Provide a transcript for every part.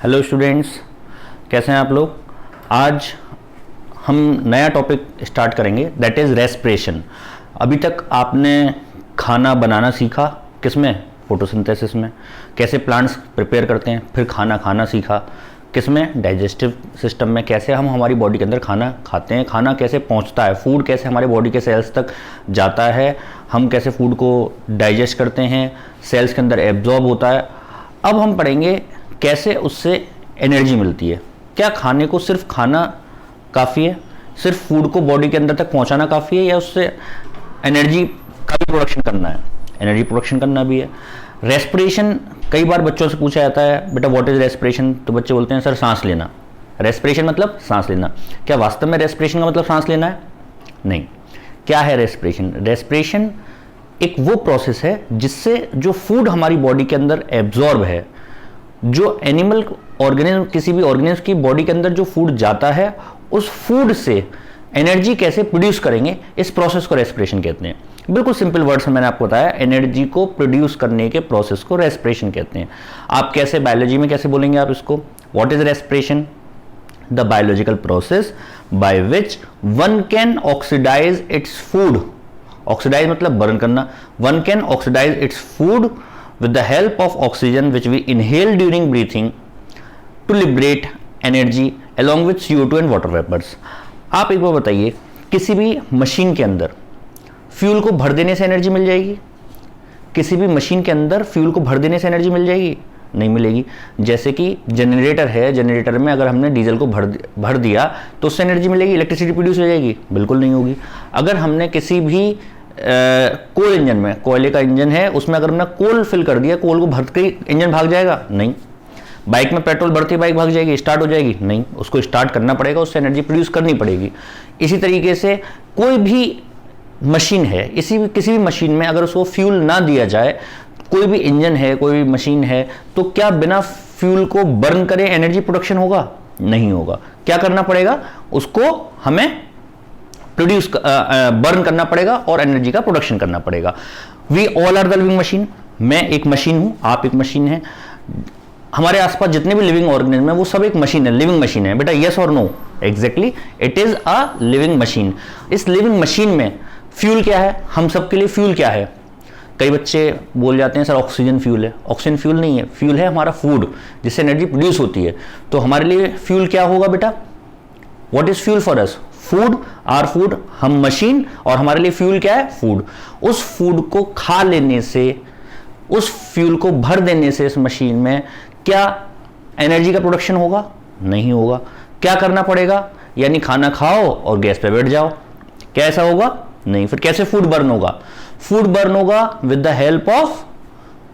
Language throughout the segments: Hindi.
हेलो स्टूडेंट्स, कैसे हैं आप लोग। आज हम नया टॉपिक स्टार्ट करेंगे, दैट इज़ रेस्पिरेशन। अभी तक आपने खाना बनाना सीखा, किसमें? फोटोसिंथेसिस में। कैसे प्लांट्स प्रिपेयर करते हैं, फिर खाना खाना सीखा, किसमें? डाइजेस्टिव सिस्टम में। कैसे हम हमारी बॉडी के अंदर खाना खाते हैं, खाना कैसे पहुंचता है, फूड कैसे हमारे बॉडी के सेल्स तक जाता है, हम कैसे फूड को डाइजेस्ट करते हैं, सेल्स के अंदर एब्जॉर्ब होता है। अब हम पढ़ेंगे कैसे उससे एनर्जी मिलती है। क्या खाने को सिर्फ खाना काफ़ी है, सिर्फ फूड को बॉडी के अंदर तक पहुंचाना काफ़ी है, या उससे एनर्जी का भी प्रोडक्शन करना है? एनर्जी प्रोडक्शन करना भी है। रेस्पिरेशन कई बार बच्चों से पूछा जाता है, बेटा व्हाट इज रेस्पिरेशन? तो बच्चे बोलते हैं सर सांस लेना। रेस्पिरेशन मतलब सांस लेना। क्या वास्तव में रेस्पिरेशन का मतलब सांस लेना है? नहीं। क्या है रेस्पिरेशन? रेस्पिरेशन एक वो प्रोसेस है जिससे जो फूड हमारी बॉडी के अंदर एब्जॉर्ब है, जो एनिमल ऑर्गेनिज्म, किसी भी ऑर्गेनिज्म की बॉडी के अंदर जो फूड जाता है, उस फूड से एनर्जी कैसे प्रोड्यूस करेंगे, इस प्रोसेस को रेस्पिरेशन कहते हैं। बिल्कुल सिंपल वर्ड्स में मैंने आपको बताया, एनर्जी को प्रोड्यूस करने के प्रोसेस को रेस्पिरेशन कहते हैं। आप कैसे बायोलॉजी में कैसे बोलेंगे आप इसको? What is respiration? The biological process by which one can oxidise its food. Oxidise मतलब बर्न करना। One can oxidise its food with the help of oxygen which we inhale during breathing to liberate energy along with CO2 and water vapors। आप एक बार बताइए, किसी भी मशीन के अंदर फ्यूल को भर देने से एनर्जी मिल जाएगी? किसी भी मशीन के अंदर फ्यूल को भर देने से एनर्जी मिल जाएगी? नहीं मिलेगी। जैसे कि जनरेटर है, जनरेटर में अगर हमने डीजल को भर दिया तो उससे एनर्जी मिलेगी, इलेक्ट्रिसिटी प्रोड्यूस हो जाएगी? बिल्कुल नहीं होगी। अगर हमने किसी भी कोल इंजन में, कोयले का इंजन है, उसमें अगर हमने कोल फिल कर दिया, कोल को भर के इंजन भाग जाएगा? नहीं। बाइक में पेट्रोल भरती बाइक भाग जाएगी, स्टार्ट हो जाएगी? नहीं। उसको स्टार्ट करना पड़ेगा, उससे एनर्जी प्रोड्यूस करनी पड़ेगी। इसी तरीके से कोई भी मशीन है, किसी भी मशीन में अगर उसको फ्यूल ना दिया जाए, कोई भी इंजन है, कोई भी मशीन है, तो क्या बिना फ्यूल को बर्न करे एनर्जी प्रोडक्शन होगा? नहीं होगा। क्या करना पड़ेगा? उसको हमें प्रोड्यूस बर्न करना पड़ेगा और एनर्जी का प्रोडक्शन करना पड़ेगा। We all are the living machine. मैं एक मशीन हूं, आप एक मशीन है। हमारे आसपास जितने भी लिविंग ऑर्गेनिज्म है वो सब एक मशीन है, लिविंग मशीन है। बेटा यस और no? Exactly, it is a living machine. इस लिविंग मशीन में फ्यूल क्या है? हम सबके लिए फ्यूल क्या है? कई बच्चे बोल जाते हैं सर ऑक्सीजन फ्यूल है। ऑक्सीजन फ्यूल नहीं है, फ्यूल है हमारा फूड, जिससे एनर्जी प्रोड्यूस होती है। तो हमारे लिए फ्यूल क्या होगा बेटा? What is fuel for us? Food, or food. हम मशीन और हमारे लिए फ्यूल क्या है? फूड। उस फूड को खा लेने से, उस फ्यूल को भर देने से इस मशीन में क्या एनर्जी का प्रोडक्शन होगा? नहीं होगा। क्या करना पड़ेगा? यानी खाना खाओ और गैस पे बैठ जाओ। क्या ऐसा होगा? नहीं। फिर कैसे फूड बर्न होगा? फूड बर्न होगा with the help of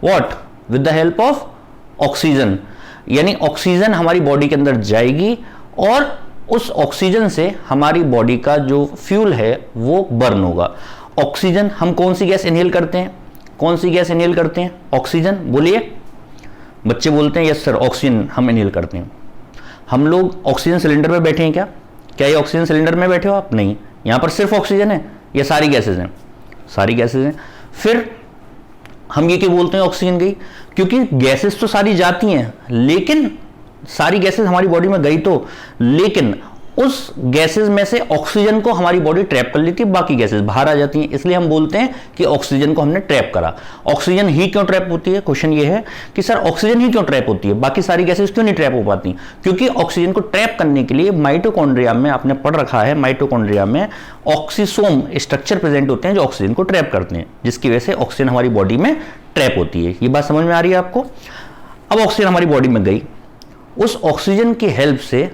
what? With the help of oxygen. यानी ऑक्सीजन हमारी बॉडी के अंदर जाएगी और उस ऑक्सीजन से हमारी बॉडी का जो फ्यूल है वो बर्न होगा। ऑक्सीजन, हम कौन सी गैस इनहेल करते हैं? कौन सी गैस इनहेल करते हैं? ऑक्सीजन। बोलिए। बच्चे बोलते हैं यस सर ऑक्सीजन हम इनहेल करते हैं। हम लोग ऑक्सीजन सिलेंडर में बैठे हैं क्या? क्या ये ऑक्सीजन सिलेंडर में बैठे हो आप? नहीं। यहां पर सिर्फ ऑक्सीजन है, ये सारी गैसेज हैं? सारी गैसेज हैं। फिर हम ये क्यों बोलते हैं ऑक्सीजन गई? क्योंकि गैसेज तो सारी जाती हैं, लेकिन सारी गैसेस हमारी बॉडी में गई तो, लेकिन उस गैसेस में से ऑक्सीजन को हमारी बॉडी ट्रैप कर लेती है, बाकी गैसेस बाहर आ जाती हैं। इसलिए हम बोलते हैं कि ऑक्सीजन को हमने ट्रैप करा। ऑक्सीजन ही क्यों ट्रैप होती है? क्वेश्चन ये है कि सर ऑक्सीजन ही क्यों ट्रैप होती है, बाकी सारी गैसेस क्यों नहीं ट्रैप हो पाती? क्योंकि ऑक्सीजन को ट्रैप करने के लिए माइटोकॉन्ड्रिया में, आपने पढ़ रखा है, माइटोकॉन्ड्रिया में ऑक्सीसोम स्ट्रक्चर प्रेजेंट होते हैं जो ऑक्सीजन को ट्रैप करते हैं, जिसकी वजह से ऑक्सीजन हमारी बॉडी में ट्रैप होती है। ये बात समझ में आ रही है आपको? अब ऑक्सीजन हमारी बॉडी में गई, उस ऑक्सीजन की हेल्प से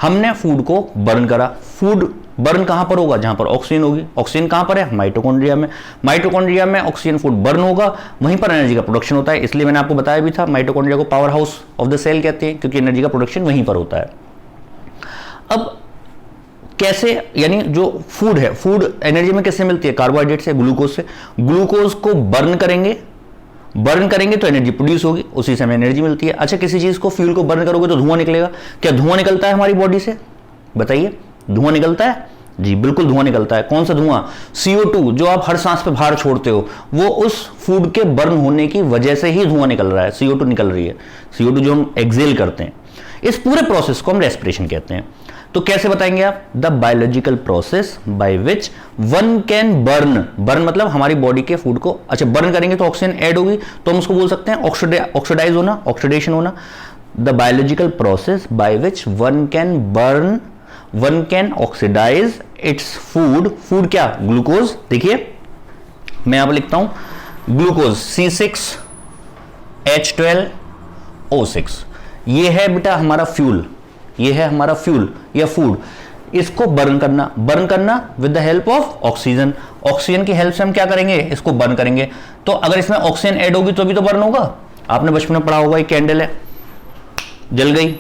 हमने फूड को बर्न करा। फूड बर्न कहां पर होगा? जहां पर ऑक्सीजन होगी। ऑक्सीजन कहां पर है? माइटोकॉन्ड्रिया में। माइटोकॉन्ड्रिया में ऑक्सीजन फूड बर्न होगा, वहीं पर एनर्जी का प्रोडक्शन होता है। इसलिए मैंने आपको बताया भी था, माइटोकॉन्ड्रिया को power house of the cell कहते हैं, क्योंकि एनर्जी का प्रोडक्शन वहीं पर होता है। अब कैसे, यानी जो फूड है, फूड एनर्जी में कैसे मिलती है? कार्बोहाइड्रेट से, ग्लूकोज से। ग्लूकोज को बर्न करेंगे, बर्न करेंगे तो एनर्जी प्रोड्यूस होगी, उसी से हमें एनर्जी मिलती है। अच्छा, किसी चीज को फ्यूल को बर्न करोगे तो धुआं निकलेगा। क्या धुआं निकलता है हमारी बॉडी से? बताइए, धुआं निकलता है? जी बिल्कुल धुआं निकलता है। कौन सा धुआं? CO2 जो आप हर सांस पे बाहर छोड़ते हो, वो उस फूड के बर्न होने की वजह से ही धुआं निकल रहा है, CO2 निकल रही है। CO2 जो हम एक्सेल करते हैं, इस पूरे प्रोसेस को हम रेस्पिरेशन कहते हैं। तो कैसे बताएंगे आप? The biological process by which one can burn मतलब हमारी बॉडी के फूड को, अच्छा बर्न करेंगे तो ऑक्सीजन ऐड होगी, तो हम उसको बोल सकते हैं ऑक्सीडाइज होना, ऑक्सीडेशन होना। The biological process by which one can oxidise its food क्या? ग्लूकोज। देखिए मैं यहां पर लिखता हूं ग्लूकोज C6H12O6, ये है बेटा हमारा फ्यूल, ये है हमारा फ्यूल या फूड। इसको बर्न करना with the help of oxygen. Oxygen की हेल्प से हम क्या करेंगे? इसको बर्न करेंगे। तो अगर इसमें ऑक्सीजन ऐड होगी तो भी तो बर्न होगा। आपने बचपन में पढ़ा होगा, एक कैंडल है, जल गई,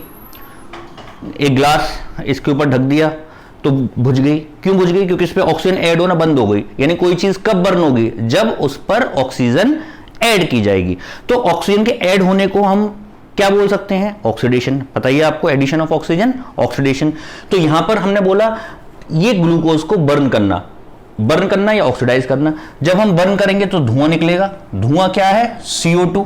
एक ग्लास इसके ऊपर ढक दिया तो बुझ गई। क्यों बुझ गई? क्योंकि इस पे ऑक्सीजन ऐड होना बंद हो गई। यानी कोई चीज कब बर्न होगी? जब उस पर ऑक्सीजन ऐड की जाएगी। तो ऑक्सीजन के ऐड होने को हम क्या बोल सकते हैं? ऑक्सीडेशन। पता ही है आपको, एडिशन ऑफ ऑक्सीजन, ऑक्सीडेशन। तो यहां पर हमने बोला ये ग्लूकोज को बर्न करना या ऑक्सीडाइज करना। जब हम बर्न करेंगे तो धुआं निकलेगा। धुआं क्या है? CO2,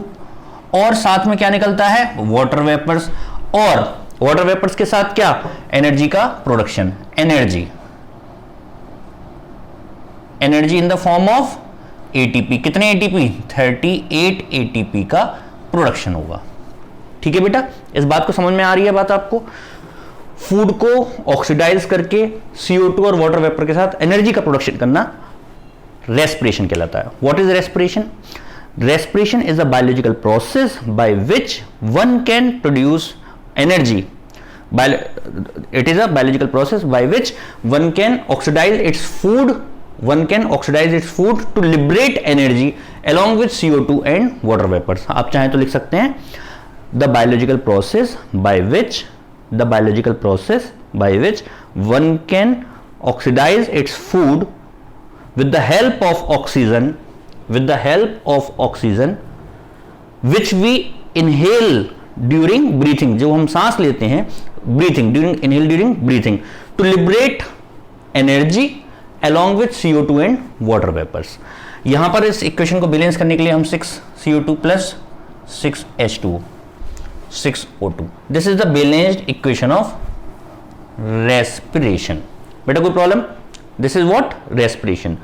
और साथ में क्या निकलता है? Water vapours. और वाटर वेपर्स के साथ क्या? एनर्जी का production, energy in the form of ATP। कितने ATP? 38 ATP का प्रोडक्शन होगा। ठीक है बेटा, इस बात को समझ में आ रही है बात आपको? फूड को ऑक्सीडाइज करके CO2 और वाटर वेपर के साथ एनर्जी का प्रोडक्शन करना रेस्पिरेशन कहलाता है। What is respiration? Respiration is a biological process by which one can produce energy. It is a biological process by which one can oxidize its food. One can oxidize its food to liberate energy along with CO2 and water vapors. आप चाहें तो लिख सकते हैं the biological process by which one can oxidize its food with the help of oxygen which we inhale during breathing, जो हम सांस लेते हैं during breathing to liberate energy along with CO2 and water vapors. यहां पर इस इक्वेशन को बैलेंस करने के लिए हम 6CO2 plus 6H2O, 6O2, this is the balanced equation of respiration. बेटा कोई problem? This is what? Respiration.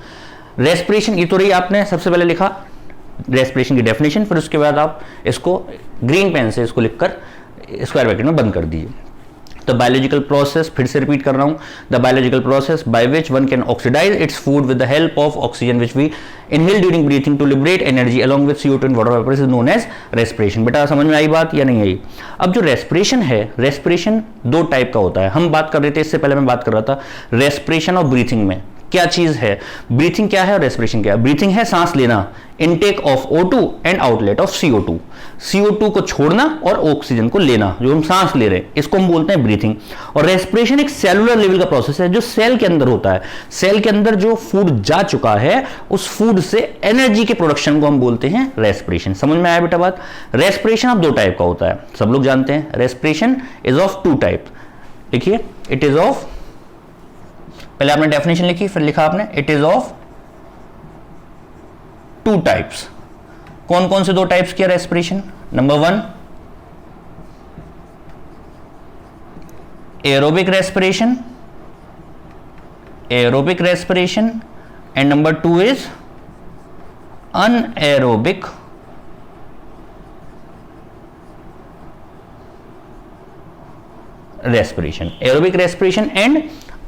Respiration, ये तो रही आपने सबसे पहले लिखा रेस्पिरेशन की डेफिनेशन, फिर उसके बाद आप इसको ग्रीन पेन से इसको लिखकर स्क्वायर ब्रैकेट में बंद कर दीजिए। द बायोलॉजिकल प्रोसेस, फिर से रिपीट कर रहा हूं, the biological process by which one can oxidise its food with the help of oxygen which we inhale during breathing to liberate energy along with CO2 and water vapour is known as respiration. बेटा समझ में आई बात या नहीं आई? अब जो रेस्पिरेशन है, रेस्पिरेशन दो टाइप का होता है। हम बात कर रहे थे, इससे पहले मैं बात कर रहा था रेस्पिरेशन और ब्रीथिंग में क्या चीज है, ब्रीथिंग क्या है और रेस्पिरेशन क्या है। ब्रीथिंग है सांस लेना, intake of O2 and outlet of CO2, CO2 को छोड़ना और ऑक्सीजन को लेना, जो हम सांस ले रहे हैं, इसको हम बोलते हैं ब्रीथिंग। और रेस्पिरेशन एक सेलुलर लेवल का प्रोसेस है जो सेल के अंदर होता है। सेल के अंदर जो फूड जा चुका है उस फूड से एनर्जी के प्रोडक्शन को हम बोलते हैं रेस्पिरेशन। समझ में आया बेटा बात? रेस्पिरेशन अब दो टाइप का होता है, सब लोग जानते हैं। Respiration is of two type. देखिए, इट इज ऑफ, पहले आपने डेफिनेशन लिखी, फिर लिखा आपने it is of two types. कौन कौन से दो टाइप्स किया respiration? Number 1 aerobic respiration, and number 2 is anaerobic respiration. Aerobic respiration and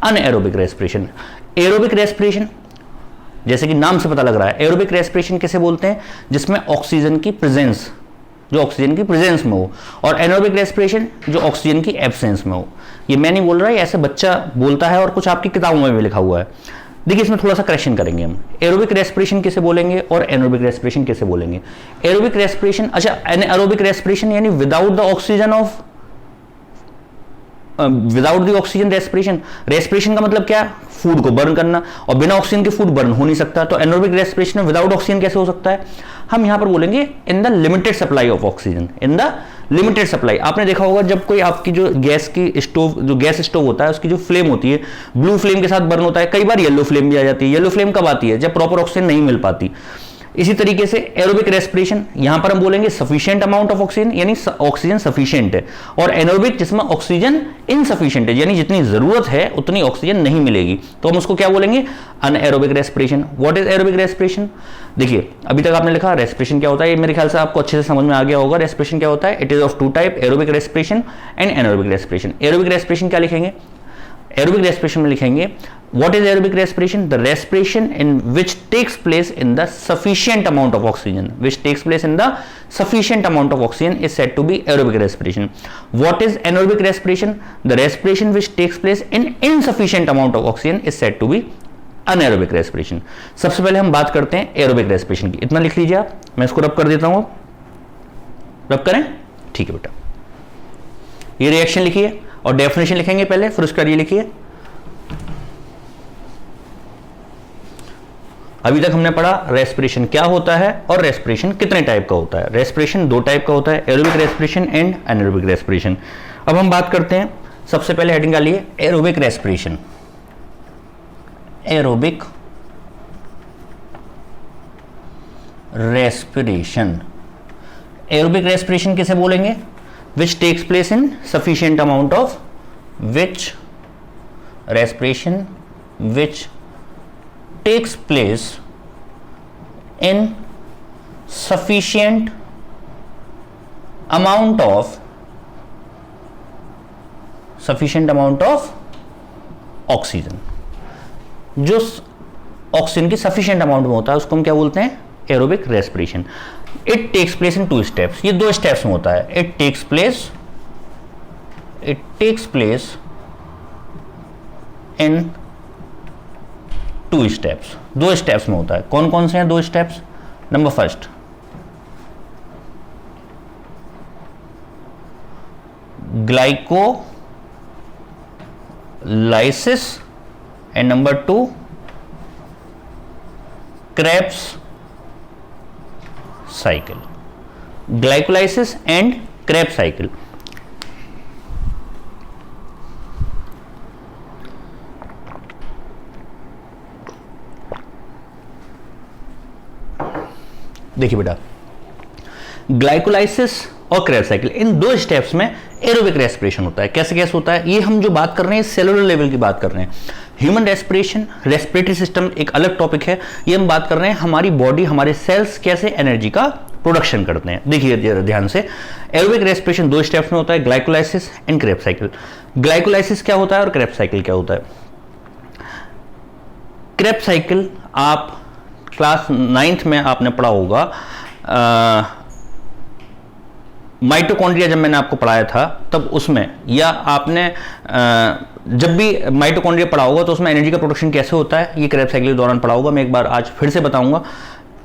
anaerobic respiration. Aerobic respiration जैसे कि नाम से पता लग रहा है, एरोबिक रेस्पिरेशन किसे बोलते हैं? जिसमें ऑक्सीजन की प्रेजेंस, जो ऑक्सीजन की प्रेजेंस में हो, और एनारोबिक रेस्पिरेशन जो ऑक्सीजन की एब्सेंस में हो। ये मैं नहीं बोल रहा, ऐसे बच्चा बोलता है और कुछ आपकी किताबों में भी लिखा हुआ है। देखिए, इसमें थोड़ा सा करेक्शन करेंगे हम। एरोबिक रेस्पिरेशन किसे बोलेंगे और एनारोबिक रेस्पिरेशन किसे बोलेंगे? एरोबिक रेस्पिरेशन, अच्छा एनारोबिक रेस्पिरेशन यानी without the oxygen of, without the oxygen respiration. Respiration का मतलब क्या? फूड को बर्न करना, और बिना ऑक्सीजन के फूड बर्न हो नहीं सकता। तो एनारोबिक रेस्पिरेशन में विदाउट ऑक्सीजन कैसे हो सकता है? हम यहां पर बोलेंगे in the limited supply of oxygen, in the limited supply. आपने देखा होगा जब कोई आपकी जो गैस स्टोव होता है उसकी जो फ्लेम होती है ब्लू फ्लेम के साथ बर्न होता है, कई बार येलो फ्लेम भी आ जाती है। येलो फ्लेम कब आती है? जब प्रॉपर ऑक्सीजन नहीं मिल पाती। इसी तरीके से एरोबिक रेस्पिरेशन, यहां पर हम बोलेंगे सफिशिएंट अमाउंट ऑफ ऑक्सीजन, यानी ऑक्सीजन सफिशिएंट है, और एनोबिक जिसमें ऑक्सीजन इनसफिशिएंट है, यानी जितनी जरूरत है उतनी ऑक्सीजन नहीं मिलेगी, तो हम उसको क्या बोलेंगे? Anaerobic respiration. What is aerobic respiration? देखिए अभी तक आपने लिखा रेस्पिरेशन क्या होता है, ये मेरे ख्याल से आपको अच्छे से समझ में आ गया होगा। रेस्पिरेशन क्या होता है? It is of two type, aerobic respiration and anaerobic respiration. Aerobic respiration क्या लिखेंगे? एरोबिक रेस्पिरेशन में लिखेंगे what is aerobic respiration? The respiration in which takes place in the sufficient amount of oxygen, is said to be aerobic respiration. What is anaerobic respiration? The respiration which takes place in insufficient amount of oxygen is said to be anaerobic respiration. सबसे पहले हम बात करते हैं aerobic respiration की। इतना लिख लीजिए आप, मैं इसको रब कर देता हूं। रब करें? ठीक है बेटा, ये रिएक्शन लिखिए और डेफिनेशन लिखेंगे पहले, फिर उसका ये लिखिए। अभी तक हमने पढ़ा रेस्पिरेशन क्या होता है और रेस्पिरेशन कितने टाइप का होता है। रेस्पिरेशन दो टाइप का होता है, aerobic respiration and anaerobic respiration. अब हम बात करते हैं, सबसे पहले हेडिंग डालिए aerobic respiration. Aerobic respiration, aerobic respiration किसे बोलेंगे? Which takes place in sufficient amount of, which respiration which takes place in sufficient amount of oxygen। जो ऑक्सीजन की सफिशिएंट अमाउंट में होता है उसको हम क्या बोलते हैं? Aerobic respiration. It takes place in two steps, ये दो स्टेप्स में होता है। It takes place in two steps, दो स्टेप्स में होता है। कौन कौन से हैं दो steps? Number first glycolysis and number two Krebs cycle. Glycolysis and Krebs cycle. देखिए बेटा, ग्लाइकोलाइसिस और क्रेब्स साइकिल, इन दो स्टेप्स में एरोबिक रेस्पिरेशन होता है। कैसे कैसे होता है? ये हम जो बात कर रहे हैं सेलुलर लेवल की बात कर रहे हैं। ह्यूमन रेस्पिरेशन, रेस्पिरेटरी सिस्टम एक अलग टॉपिक है। ये हम बात कर रहे हैं हमारी बॉडी, हमारे सेल्स कैसे एनर्जी का प्रोडक्शन करते हैं। देखिए ध्यान से, एरोबिक रेस्पिरेशन दो स्टेप्स में होता है, glycolysis and Krebs cycle. Glycolysis क्या होता है और क्रेब्स साइकिल क्या होता है? क्रेब्स साइकिल आप क्लास 9th में आपने पढ़ा होगा, माइटोकॉन्ड्रिया जब मैंने आपको पढ़ाया था तब उसमें, या आपने जब भी माइटोकॉन्ड्रिया पढ़ा होगा तो उसमें एनर्जी का प्रोडक्शन कैसे होता है ये क्रेब्स साइकिल के दौरान पढ़ा होगा। मैं एक बार आज फिर से बताऊंगा।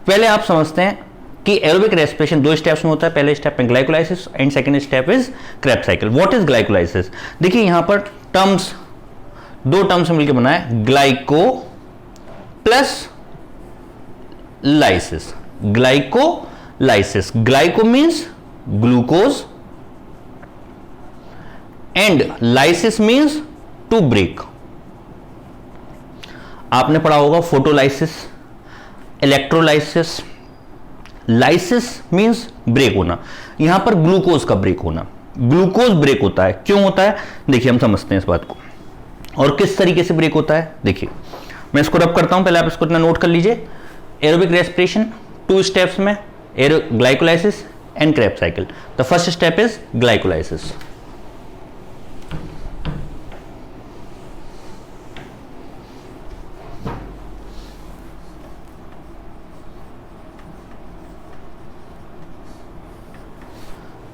पहले आप समझते हैं कि एरोबिक रेस्पिरेशन दो स्टेप्स में होता है। पहले स्टेप में glycolysis and second step is Krebs cycle. What is glycolysis? देखिए यहां पर टर्म्स, दो टर्म्स मिलकर बना है, glyco plus lysis. Glycolysis, glyco means glucose and lysis means to break. आपने पढ़ा होगा photolysis, electrolysis. Lysis means break होना, यहां पर ग्लूकोज का ब्रेक होना। ग्लूकोज ब्रेक होता है, क्यों होता है? देखिए हम समझते हैं इस बात को, और किस तरीके से ब्रेक होता है। देखिए मैं इसको रब करता हूं, पहले आप इसको इतना नोट कर लीजिए। एरोबिक रेस्पिरेशन टू स्टेप्स में, glycolysis and Krebs cycle. The first step is glycolysis.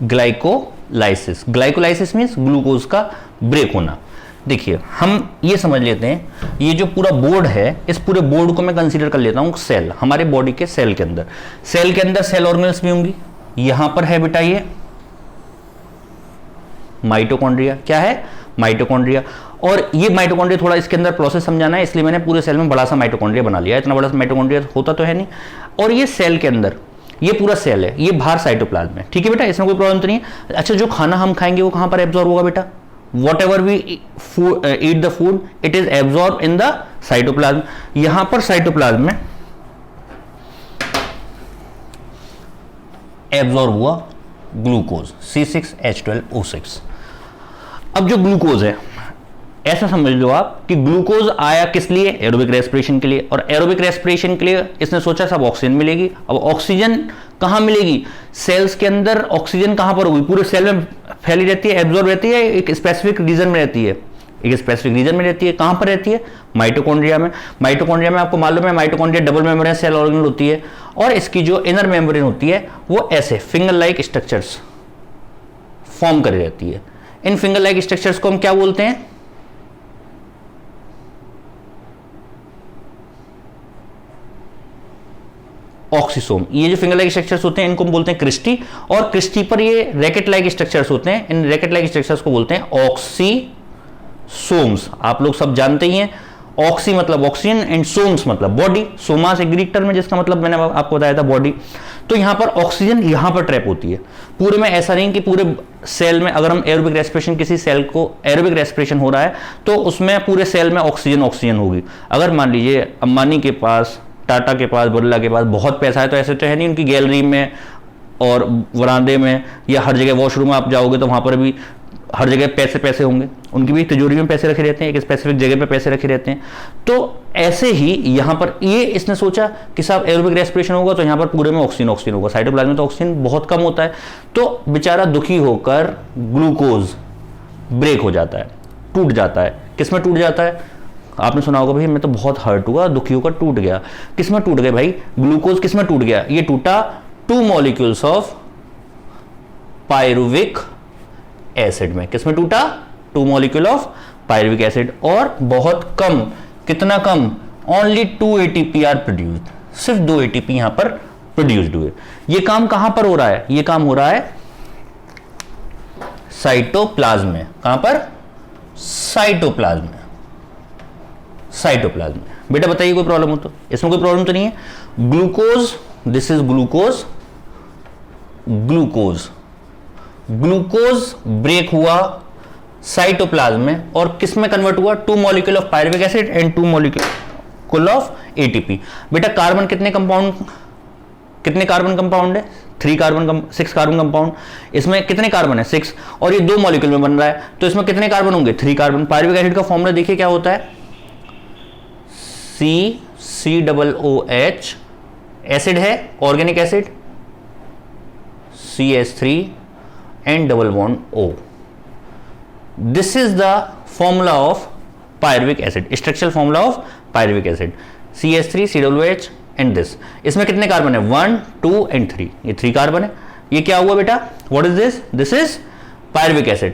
Glycolysis, glycolysis means glucose का ब्रेक होना। देखिए हम ये समझ लेते हैं, ये जो पूरा बोर्ड है, इस पूरे बोर्ड को मैं कंसीडर कर लेता हूं सेल। हमारे बॉडी के सेल के अंदर सेल ऑर्गेनल्स भी होंगी। यहां पर है बेटा ये माइटोकॉन्ड्रिया। क्या है? माइटोकॉन्ड्रिया। और ये माइटोकॉन्ड्रिया थोड़ा इसके अंदर प्रोसेस समझाना है, इसलिए मैंने पूरे सेल में बड़ा सा माइटोकॉन्ड्रिया बना लिया। इतना बड़ा सा माइटोकॉन्ड्रिया होता तो है नहीं। और ये सेल के अंदर ये पूरा सेल है, ये बाहर साइटोप्लाज्म है, ठीक है बेटा, इसमें कोई प्रॉब्लम तो नहीं है। अच्छा, जो खाना हम खाएंगे वो कहां पर एब्जॉर्ब होगा बेटा? Whatever we eat the food it is absorb in the cytoplasm. यहां पर साइटोप्लाज्म में एब्जॉर्ब हुआ ग्लूकोज C6H12O6। अब जो ग्लूकोज है, ऐसा समझ लो आप कि ग्लूकोज आया किस लिए? एरोबिक रेस्पिरेशन के लिए। और एरोबिक रेस्पिरेशन के लिए इसने सोचा सब ऑक्सीजन मिलेगी। अब ऑक्सीजन कहां मिलेगी? सेल्स के अंदर ऑक्सीजन कहां पर होगी? पूरे सेल में फैली रहती है, एब्जॉर्ब रहती है, एक स्पेसिफिक रीजन में रहती है, एक स्पेसिफिक रीजन में रहती है। कहां पर रहती है? माइटोकॉन्ड्रिया में। माइटोकॉन्ड्रिया में आपको मालूम है mitochondria double membrane cell organelle होती है, और इसकी जो इनर मेम्ब्रेन होती है वो ऐसे फिंगर लाइक स्ट्रक्चर्स फॉर्म कर रहती है। इन फिंगर लाइक स्ट्रक्चर्स को हम क्या बोलते हैं? ऑक्सीसोम। ये जो फिंगर लाइक स्ट्रक्चर्स होते हैं इनको हम बोलते हैं क्रिस्टी, और क्रिस्टी पर ये रैकेट लाइक स्ट्रक्चर्स होते हैं, इन रैकेट लाइक स्ट्रक्चर्स को बोलते हैं ऑक्सीसोम्स। आप लोग सब जानते ही हैं, ऑक्सी मतलब ऑक्सीजन एंड सोम्स मतलब बॉडी। सोमास एक ग्रीक टर्म है जिसका मतलब मैंने आपको बताया था बॉडी। तो यहां पर ऑक्सीजन यहां पर ट्रैप होती है पूरे में। ऐसा नहीं कि पूरे सेल में अगर हम एरोबिक रेस्पिरेशन, किसी सेल को एरोबिक रेस्पिरेशन हो रहा है तो उसमें पूरे सेल में ऑक्सीजन ऑक्सीजन होगी। अगर मान लीजिए अंबानी के पास, टाटा के पास, बिरला के पास बहुत पैसा है तो ऐसे तो है नहीं उनकी गैलरी में और वरांदे में या हर जगह वॉशरूम में आप जाओगे तो वहां पर भी हर जगह पैसे पैसे होंगे। उनकी भी तिजोरी में पैसे रखे रहते हैं, एक स्पेसिफिक जगह पे पैसे रखे रहते हैं। तो ऐसे ही यहां पर ये इसने सोचा कि साहब एरोबिक रेस्पिरेशन होगा तो यहां पर पूरे में ऑक्सीजन ऑक्सीजन होगा। साइटोप्लाज्म में तो ऑक्सीजन बहुत कम होता है, तो बेचारा दुखी होकर ग्लूकोज ब्रेक हो जाता है, टूट जाता है। किसमें टूट जाता है? आपने सुना होगा भाई मैं तो बहुत हर्ट हुआ, दुखी होकर टूट गया। किसमें टूट गए भाई? ग्लूकोज किसमें टूट गया? ये टूटा 2 मॉलिक्यूल्स ऑफ पायरुविक एसिड में। किसमें टूटा? 2 मॉलिक्यूल ऑफ पायरुविक एसिड। और बहुत कम, कितना कम? Only 2 ATP are produced. सिर्फ 2 ATP यहां पर प्रोड्यूस्ड हुए। ये काम कहां पर हो रहा है? ये काम हो रहा है साइटोप्लाज्म में। कहां पर? साइटोप्लाज्म में। साइटोप्लाज्म में। बेटा बताइए कोई प्रॉब्लम हो तो? इसमें कोई प्रॉब्लम तो नहीं है। Glucose, this is glucose, glucose, glucose break हुआ साइटोप्लाज्म में और किस में कन्वर्ट हुआ? 2 molecule of pyruvic acid and 2 molecule of ATP। बेटा कार्बन कितने कंपाउंड, कितने कार्बन कंपाउंड है? 6 कार्बन कंपाउंड। इसमें कितने कार्बन है? 6। और ये 2 मॉलिक्यूल में बन रहा है तो इसमें कितने कार्बन होंगे? 3 कार्बन। पायरुविक एसिड का फॉर्मूला देखिए क्या होता है? COOH, एसिड है organic acid, CH3 and double bond O. This is the formula of pyruvic acid, structural formula of pyruvic acid, CH3, COOH and this. इसमें कितने कार्बन है? 1, 2 and 3। ये 3 कार्बन है। ये क्या हुआ बेटा? What is this? This is pyruvic acid।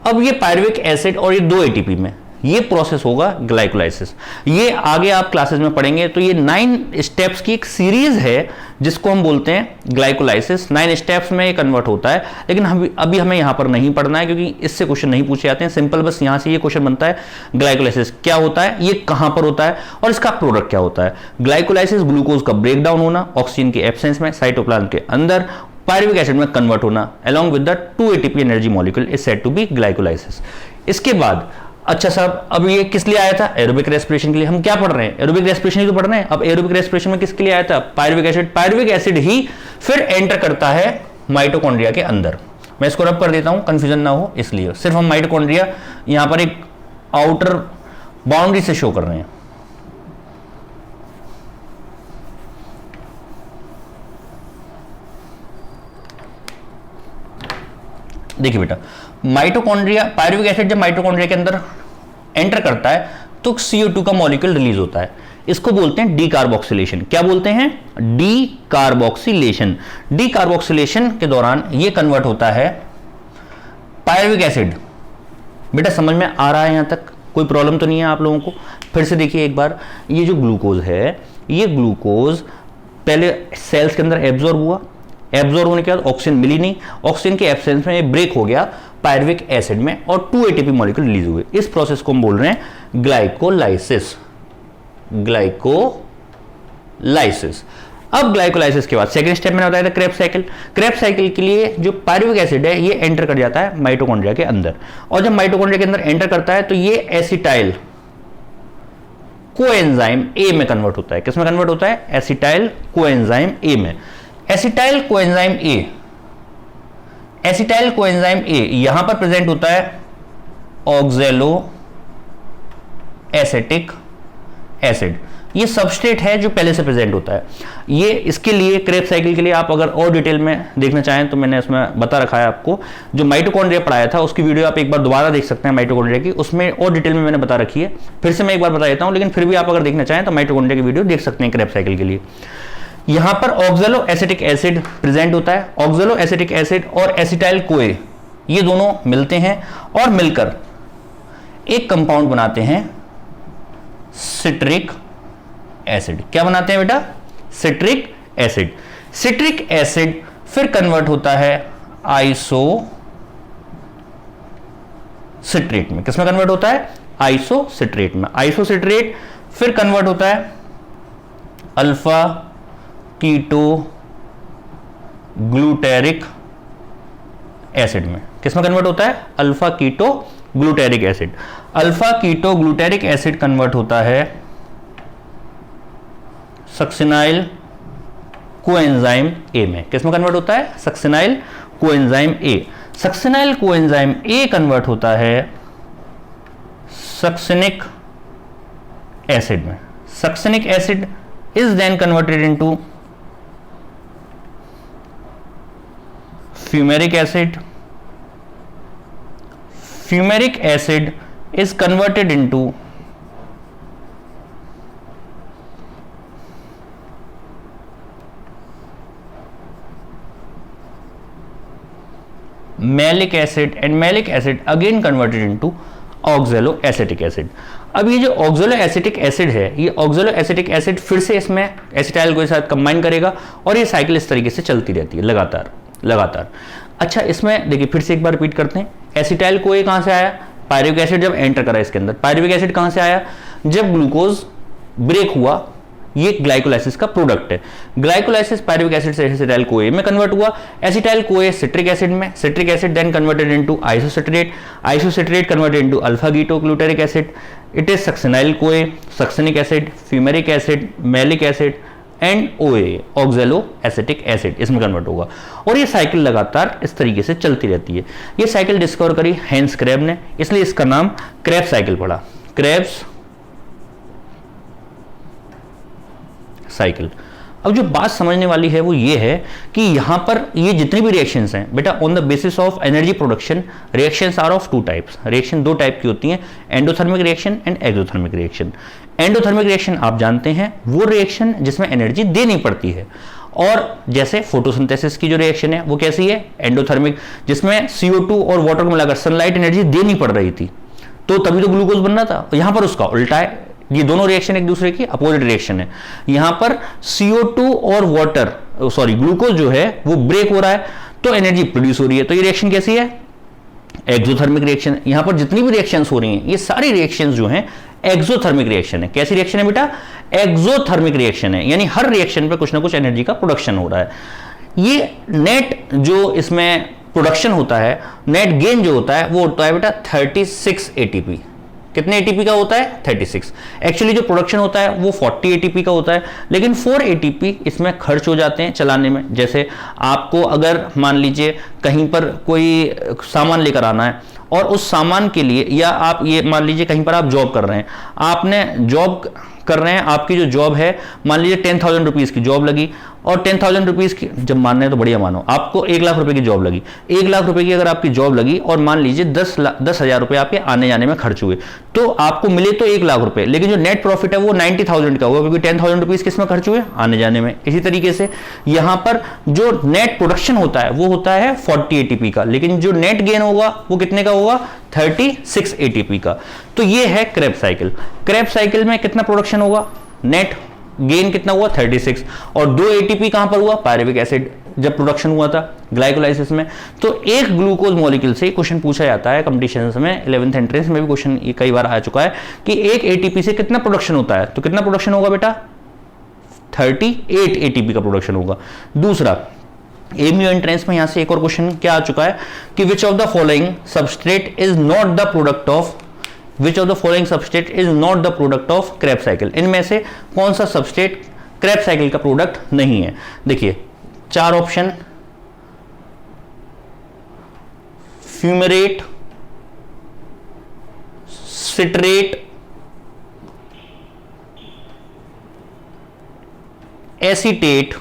अब ये pyruvic acid और ये 2 ATP में ये प्रोसेस होगा ग्लाइकोलाइसिस। ये आगे आप क्लासेस में पढ़ेंगे। तो ये 9 स्टेप्स की एक सीरीज है जिसको हम बोलते हैं ग्लाइकोलाइसिस। 9 स्टेप्स में ये कन्वर्ट होता है, लेकिन अभी हमें यहां पर नहीं पढ़ना है क्योंकि इससे क्वेश्चन नहीं पूछे जाते हैं। सिंपल बस यहां से ये क्वेश्चन बनता है ग्लाइकोलाइसिस क्या होता है, ये कहां पर होता है और इसका प्रोडक्ट क्या होता है। ग्लाइकोलाइसिस ग्लूकोज का ब्रेकडाउन होना ऑक्सीजन के एब्सेंस में साइटोप्लाज्म के अंदर पायरुविक एसिड में कन्वर्ट होना along with the 2 ATP energy molecule is said to be glycolysis। इसके बाद अच्छा साहब अब ये किस लिए आया था? एरोबिक रेस्पिरेशन के लिए। हम क्या पढ़ रहे हैं? एरोबिक रेस्पिरेशन ही तो पढ़ रहे हैं। अब एरोबिक रेस्पिरेशन में किसके लिए आया था? Pyruvic acid. पायरुविक एसिड ही फिर एंटर करता है माइटोकॉन्ड्रिया के अंदर। मैं इसको रब कर देता हूं कंफ्यूजन ना हो, इसलिए सिर्फ हम माइटोकॉन्ड्रिया यहां पर एक आउटर बाउंड्री से शो कर रहे हैं। देखिए बेटा माइटोकॉन्ड्रिया, पायरुविक एसिड जब माइटोकॉन्ड्रिया के अंदर एंटर करता है तो CO2 का मॉलिक्यूल रिलीज होता है। इसको बोलते हैं डीकार्बोक्सिलेशन। क्या बोलते हैं? डीकार्बोक्सिलेशन। डीकार्बोक्सिलेशन के दौरान ये कन्वर्ट होता है पायरुविक एसिड। बेटा समझ में आ रहा है यहां तक? कोई प्रॉब्लम तो नहीं है आप लोगों को? फिर से देखिए एक बार, ये जो ग्लूकोज है, ये ग्लूकोज पहले सेल्स के अंदर एब्जॉर्ब हुआ। एब्जॉर्ब होने के बाद ऑक्सीजन मिली नहीं, ऑक्सीजन के एब्सेंस में ये ब्रेक हो गया पायरुविक एसिड में और 2 ATP मॉलिक्यूल रिलीज हुए। इस प्रोसेस को हम बोल रहे हैं ग्लाइकोलाइसिस। ग्लाइकोलाइसिस। अब ग्लाइकोलाइसिस के बाद सेकंड स्टेप मैंने बताया था क्रेब्स साइकिल। क्रेब्स साइकिल के लिए जो पायरुविक एसिड है ये एंटर कर जाता है माइटोकॉन्ड्रिया के अंदर, और जब माइटोकॉन्ड्रिया के अंदर एंटर करता है तो ये एसिटाइल कोएंजाइम ए में कन्वर्ट होता है। किस में कन्वर्ट होता है? एसिटाइल कोएंजाइम ए में। Acetyl coenzyme A, acetyl coenzyme A यहां पर प्रेजेंट होता है ऑक्सैलो एसिटिक एसिड। ये सबस्ट्रेट है जो पहले से प्रेजेंट होता है। ये इसके लिए क्रेब्स साइकिल के लिए आप अगर और डिटेल में देखना चाहें तो मैंने इसमें बता रखा है आपको, जो माइटोकॉन्ड्रिया पढ़ाया था उसकी वीडियो आप एक बार दोबारा देख सकते हैं माइटोकॉन्ड्रिया की, उसमें और डिटेल में मैंने बता रखी है। फिर से मैं एक बार बता देता हूं, लेकिन फिर भी आप अगर देखना चाहें तो माइटोकॉन्ड्रिया की वीडियो देख सकते हैं क्रेब्स साइकिल के लिए। यहां पर ऑक्सैलो एसिटिक एसिड प्रेजेंट होता है। ऑक्सैलो एसिटिक एसिड और एसिटाइल कोए ये दोनों मिलते हैं और मिलकर एक कंपाउंड बनाते हैं सिट्रिक एसिड। क्या बनाते हैं बेटा? Citric acid. सिट्रिक एसिड फिर कन्वर्ट होता है आइसो सिट्रेट में। किसमें कन्वर्ट होता है? आइसो सिट्रेट में। आइसो सिट्रेट फिर कन्वर्ट होता है अल्फा कीटो ग्लूटेरिक एसिड में। किसमें कन्वर्ट होता है? अल्फा कीटो ग्लूटेरिक एसिड। अल्फा कीटो ग्लूटेरिक एसिड कन्वर्ट होता है सक्सिनाइल कोएंजाइम ए में। किसमें कन्वर्ट होता है? Succinyl coenzyme A. Succinyl coenzyme A convert होता है सक्सिनिक एसिड में। Succinic acid is then converted into fumaric acid. Fumaric acid is converted into malic acid and malic acid again converted into oxaloacetic acid। अब ये जो ऑक्सैलोएसिटिक एसिड है, ये ऑक्सैलोएसिटिक एसिड फिर से इसमें एसिटाइल को साथ कंबाइन करेगा और ये साइकिल इस तरीके से चलती रहती है लगातार लगातार। अच्छा, इसमें देखिए फिर से एक बार रिपीट करते हैं। एसिटाइल को ये कहां से आया? पायरुविक एसिड जब एंटर करा इसके अंदर। पायरुविक एसिड कहां से आया? जब ग्लूकोज ब्रेक हुआ। ये ग्लाइकोलाइसिस का प्रोडक्ट है। ग्लाइकोलाइसिस पायरुविक एसिड से एसिटाइल कोए में कन्वर्ट हुआ। एसिटाइल कोए सिट्रिक एसिड में। Citric acid then converted into isocitrate. Isocitrate converted into alpha keto glutaric acid. It is succinyl CoA, succinic acid, fumaric acid, malic acid and OA oxaloacetic acid इसमें कन्वर्ट होगा। और ये साइकिल लगातार इस तरीके से चलती रहती है। ये साइकिल डिस्कवर करी हेंस क्रेब ने, इसलिए इसका नाम क्रेब्स साइकिल पड़ा। Krebs cycle. अब जो बात समझने वाली है वो ये है कि यहां पर ये जितनी भी रिएक्शंस हैं बेटा, on the basis of energy production reactions are of two types. Reaction दो टाइप की होती हैं, endothermic reaction and exothermic reaction. Endothermic reaction आप जानते हैं वो रिएक्शन जिसमें एनर्जी देनी पड़ती है, और जैसे फोटोसिंथेसिस की जो रिएक्शन है वो कैसी है? एंडोथर्मिक, जिसमें CO2 और वाटर को मिलाकर सनलाइट एनर्जी देनी पड़ रही थी, तो तभी तो ग्लूकोज बन रहा था। यहां पर उसका उल्टा है। ये दोनों रिएक्शन एक दूसरे की अपोजिट रिएक्शन है। यहां पर CO2 और ग्लूकोज जो है वो ब्रेक हो रहा है तो एनर्जी प्रोड्यूस हो रही है। तो ये रिएक्शन कैसी है? Exothermic reaction. यहां पर जितनी भी रिएक्शंस हो रही हैं ये सारी रिएक्शंस जो हैं एक्सोथर्मिक रिएक्शन है। कैसी रिएक्शन है बेटा? एक्सोथर्मिक रिएक्शन है, यानी हर रिएक्शन पे कुछ ना कुछ एनर्जी का प्रोडक्शन हो रहा है। ये नेट जो इसमें प्रोडक्शन होता है, नेट गेन जो होता है वो होता है बेटा 36 ATP। कितने ATP का होता है? 36। एक्चुअली जो प्रोडक्शन होता है वो 40 ATP का होता है, लेकिन 4 ATP इसमें खर्च हो जाते हैं चलाने में। जैसे आपको अगर मान लीजिए कहीं पर कोई सामान लेकर आना है और उस सामान के लिए, या आप ये मान लीजिए कहीं पर आप जॉब कर रहे हैं, आपने जॉब कर रहे हैं, आपकी जो जॉब है मान लीजिए 10,000 रुपीज़ की जॉब लगी, और 10,000 रुपीज़ की जब मानना है तो बढ़िया मानो, आपको 1 लाख रुपए की जॉब लगी। 1 लाख रुपए की अगर आपकी जॉब लगी और मान लीजिए 10,000 रुपये आपके आने जाने में खर्च हुए, तो आपको मिले तो 1 लाख रुपए, लेकिन जो नेट प्रॉफिट है वो 90,000 का होगा, क्योंकि 10,000 रुपीज़ किस में खर्च हुए? आने जाने में। इसी तरीके से यहाँ पर जो नेट प्रोडक्शन होता है वो होता है 40 ATP का, लेकिन जो नेट गेन होगा वो कितने का होगा? 36 ATP का। तो ये है क्रेब्स साइकिल। क्रेब्स साइकिल में कितना प्रोडक्शन होगा? नेट गेन कितना हुआ? 36। और 2 ATP कहां पर हुआ? पायरुविक एसिड जब प्रोडक्शन हुआ था ग्लाइकोलाइसिस में। तो एक ग्लूकोज मॉलिक्यूल से क्वेश्चन पूछा जाता है कंपटीशंस में, 11th एंट्रेंस में भी क्वेश्चन कई बार आ चुका है कि एक ATP से कितना प्रोडक्शन होता है। तो कितना प्रोडक्शन होगा बेटा? 38 एटीपी का प्रोडक्शन होगा। दूसरा, एमयू एंट्रेंस में यहां से एक और क्वेश्चन क्या आ चुका है कि which of the following substrate is not the product of, which of the following substrate is not the product of Krebs cycle, इनमें से कौन सा सबस्ट्रेट क्रेब्स साइकिल का प्रोडक्ट नहीं है। देखिए 4 ऑप्शन, फ्यूमेरेट, सिट्रेट, एसीटेट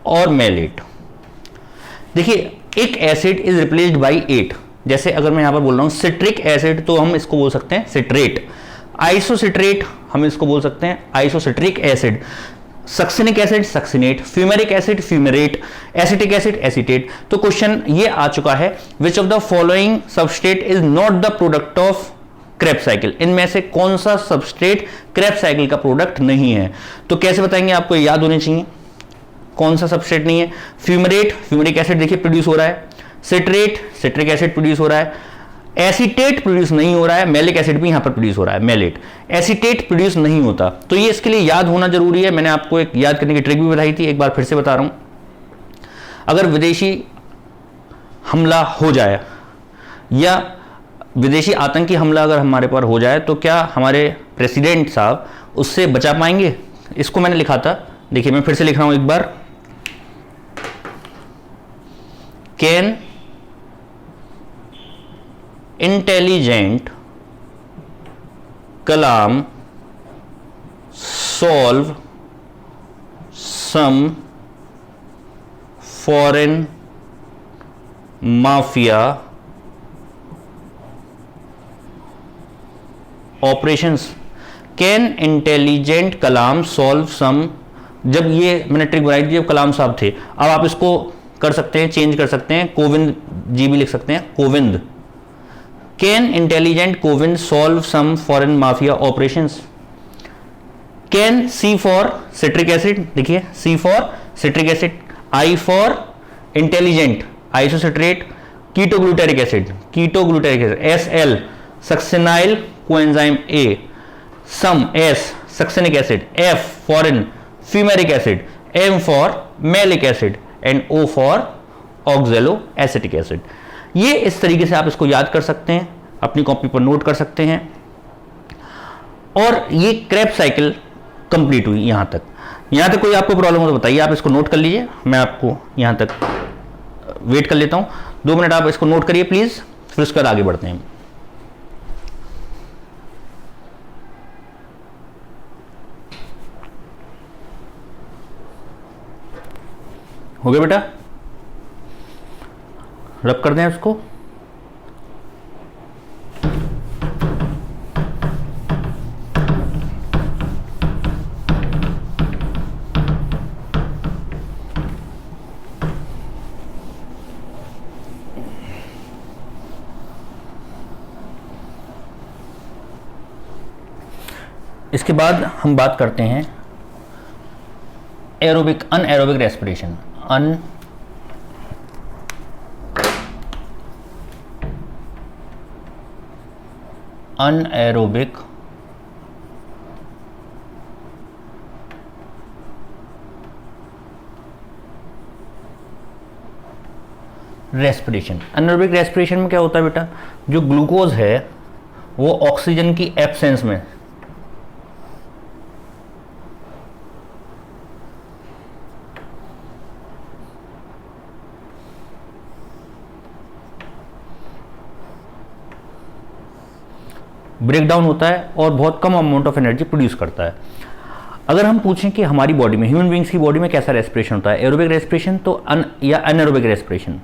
और मेलेट। देखिए एक एसिड इज रिप्लेस्ड बाय 8, जैसे अगर मैं यहां पर बोल रहा हूं सिट्रिक एसिड तो हम इसको बोल सकते हैं सिट्रेट, आइसोसिट्रेट हम इसको बोल सकते हैं isocitric acid, succinic acid succinate, fumaric acid fumarate, acetic acid acetate. तो क्वेश्चन ये आ चुका है which of the following substrate is not the product of Krebs cycle, इनमें से कौन सा सबस्ट्रेट क्रेब्स साइकिल का प्रोडक्ट नहीं है। तो कैसे बताएंगे, आपको याद होने चाहिए कौन सा सबस्ट्रेट नहीं है। फ्यूमेरेट, फ्यूमेरिक एसिड देखिए प्रोड्यूस हो रहा है, सिट्रेट सिट्रिक एसिड प्रोड्यूस हो रहा है, एसीटेट प्रोड्यूस नहीं हो रहा है, मेलिक एसिड भी यहां पर प्रोड्यूस हो रहा है, मेलेट, एसीटेट प्रोड्यूस नहीं होता। तो ये इसके लिए याद होना जरूरी है। मैंने आपको एक याद करने की ट्रिक भी बताई थी, एक बार फिर से बता रहा हूं। अगर विदेशी हमला हो जाए या विदेशी आतंकी हमला अगर हमारे पर हो जाए तो क्या हमारे प्रेसिडेंट साहब उससे बचा पाएंगे। इसको मैंने लिखा था, देखिए मैं फिर से लिख रहा हूं एक बार, can intelligent Kalam solve some foreign mafia operations. Can intelligent Kalam solve some, जब ये मैंने ट्रिक बनाई थी जब कलाम साहब थे, अब आप इसको कर सकते हैं, चेंज कर सकते हैं, कोविंद जी भी लिख सकते हैं, Kovind. Can intelligent Kovind solve some foreign mafia operations. Can, C for citric acid, देखिए C for citric acid, I for intelligent isocitrate, ketoglutaric acid ketoglutaric acid, S L succinyl coenzyme A, some S succinic acid, F foreign fumaric acid, M for malic acid and O for oxaloacetic acid. ये इस तरीके से आप इसको याद कर सकते हैं, अपनी कॉपी पर नोट कर सकते हैं। और ये क्रेब्स साइकिल कंप्लीट हुई यहां तक। यहां तक कोई आपको प्रॉब्लम हो तो बताइए, आप इसको नोट कर लीजिए, मैं आपको यहां तक वेट कर लेता हूं 2 मिनट, आप इसको नोट करिए प्लीज, फिर उसके बाद आगे बढ़ते हैं। हो गया बेटा, रब कर दें उसको। इसके बाद हम बात करते हैं aerobic anaerobic respiration. Anaerobic respiration. Anaerobic respiration में क्या होता है बेटा, जो ग्लूकोज है वो ऑक्सीजन की एब्सेंस में ब्रेक डाउन होता है और बहुत कम अमाउंट ऑफ एनर्जी प्रोड्यूस करता है। अगर हम पूछें कि हमारी बॉडी में, ह्यूमन बींग्स की बॉडी में कैसा रेस्पिरेशन होता है, एरोबिक रेस्पिरेशन तो या अनएरोबिक रेस्पिरेशन,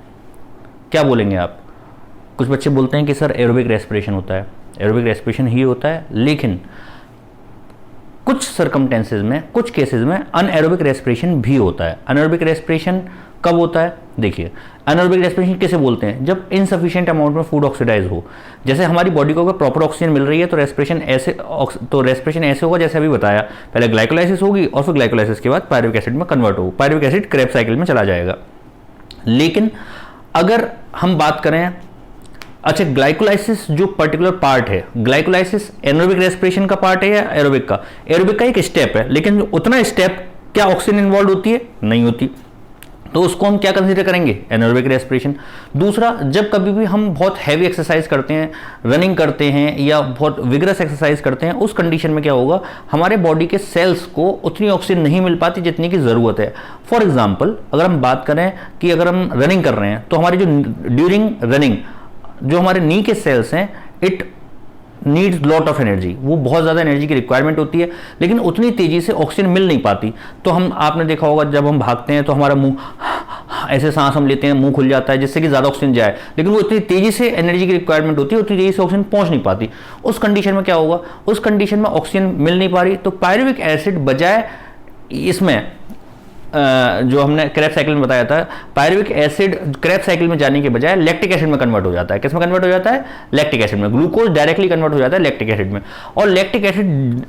क्या बोलेंगे आप। कुछ बच्चे बोलते हैं कि सर एरोबिक रेस्पिरेशन होता है, एरोबिक रेस्पिरेशन ही होता है, लेकिन कुछ सर्कमटेंसेज में, कुछ केसेस में अनएरोबिक रेस्पिरेशन भी होता है। अनएरोबिक रेस्पिरेशन कब होता है, देखिए अनएरोबिक रेस्पिरेशन किसे बोलते हैं, जब इनसफिशिएंट अमाउंट में फूड ऑक्सीडाइज हो। जैसे हमारी बॉडी को अगर प्रॉपर ऑक्सीजन मिल रही है तो रेस्पिरेशन ऐसे होगा जैसे अभी बताया, पहले ग्लाइकोलाइसिस होगी और फिर ग्लाइकोलाइसिस के बाद पायरुविक एसिड में कन्वर्ट होगा, पायरुविक एसिड क्रेब्स साइकिल में चला जाएगा। लेकिन अगर हम बात करें अच्छा, ग्लाइकोलाइसिस जो पर्टिकुलर पार्ट है, ग्लाइकोलाइसिस एनारोबिक रेस्पिरेशन का पार्ट है या एरोबिक का? एरोबिक का एक स्टेप है, लेकिन उतना स्टेप क्या ऑक्सीजन इन्वॉल्व होती है? नहीं होती, तो उसको हम क्या कंसीडर करेंगे? Anaerobic respiration. दूसरा, जब कभी भी हम बहुत हैवी एक्सरसाइज करते हैं, रनिंग करते हैं या बहुत विगरस एक्सरसाइज करते हैं, उस कंडीशन में क्या होगा, हमारे बॉडी के सेल्स को उतनी ऑक्सीजन नहीं मिल पाती जितनी की ज़रूरत है। फॉर एग्जाम्पल, अगर हम बात करें कि अगर हम रनिंग कर रहे हैं तो हमारी जो ड्यूरिंग रनिंग जो हमारे नी के सेल्स हैं, it needs lot of energy, वो बहुत ज़्यादा एनर्जी की रिक्वायरमेंट होती है, लेकिन उतनी तेज़ी से ऑक्सीजन मिल नहीं पाती। तो आपने देखा होगा जब हम भागते हैं तो हमारा मुंह ऐसे सांस हम लेते हैं, मुंह खुल जाता है जिससे कि ज़्यादा ऑक्सीजन जाए, लेकिन वो इतनी तेज़ी से एनर्जी की रिक्वायरमेंट होती है, उतनी तेज़ी से ऑक्सीजन पहुंच नहीं पाती। उस कंडीशन में क्या होगा, उस कंडीशन में ऑक्सीजन मिल नहीं पा रही, तो पायरुविक एसिड बजाय इसमें जो हमने क्रेब्स साइकिल में बताया था, पायरुविक एसिड क्रेब्स साइकिल में जाने के बजाय लैक्टिक एसिड में कन्वर्ट हो जाता है। किस में कन्वर्ट हो जाता है? लैक्टिक एसिड में। ग्लूकोज डायरेक्टली कन्वर्ट हो जाता है लैक्टिक एसिड में, और लैक्टिक एसिड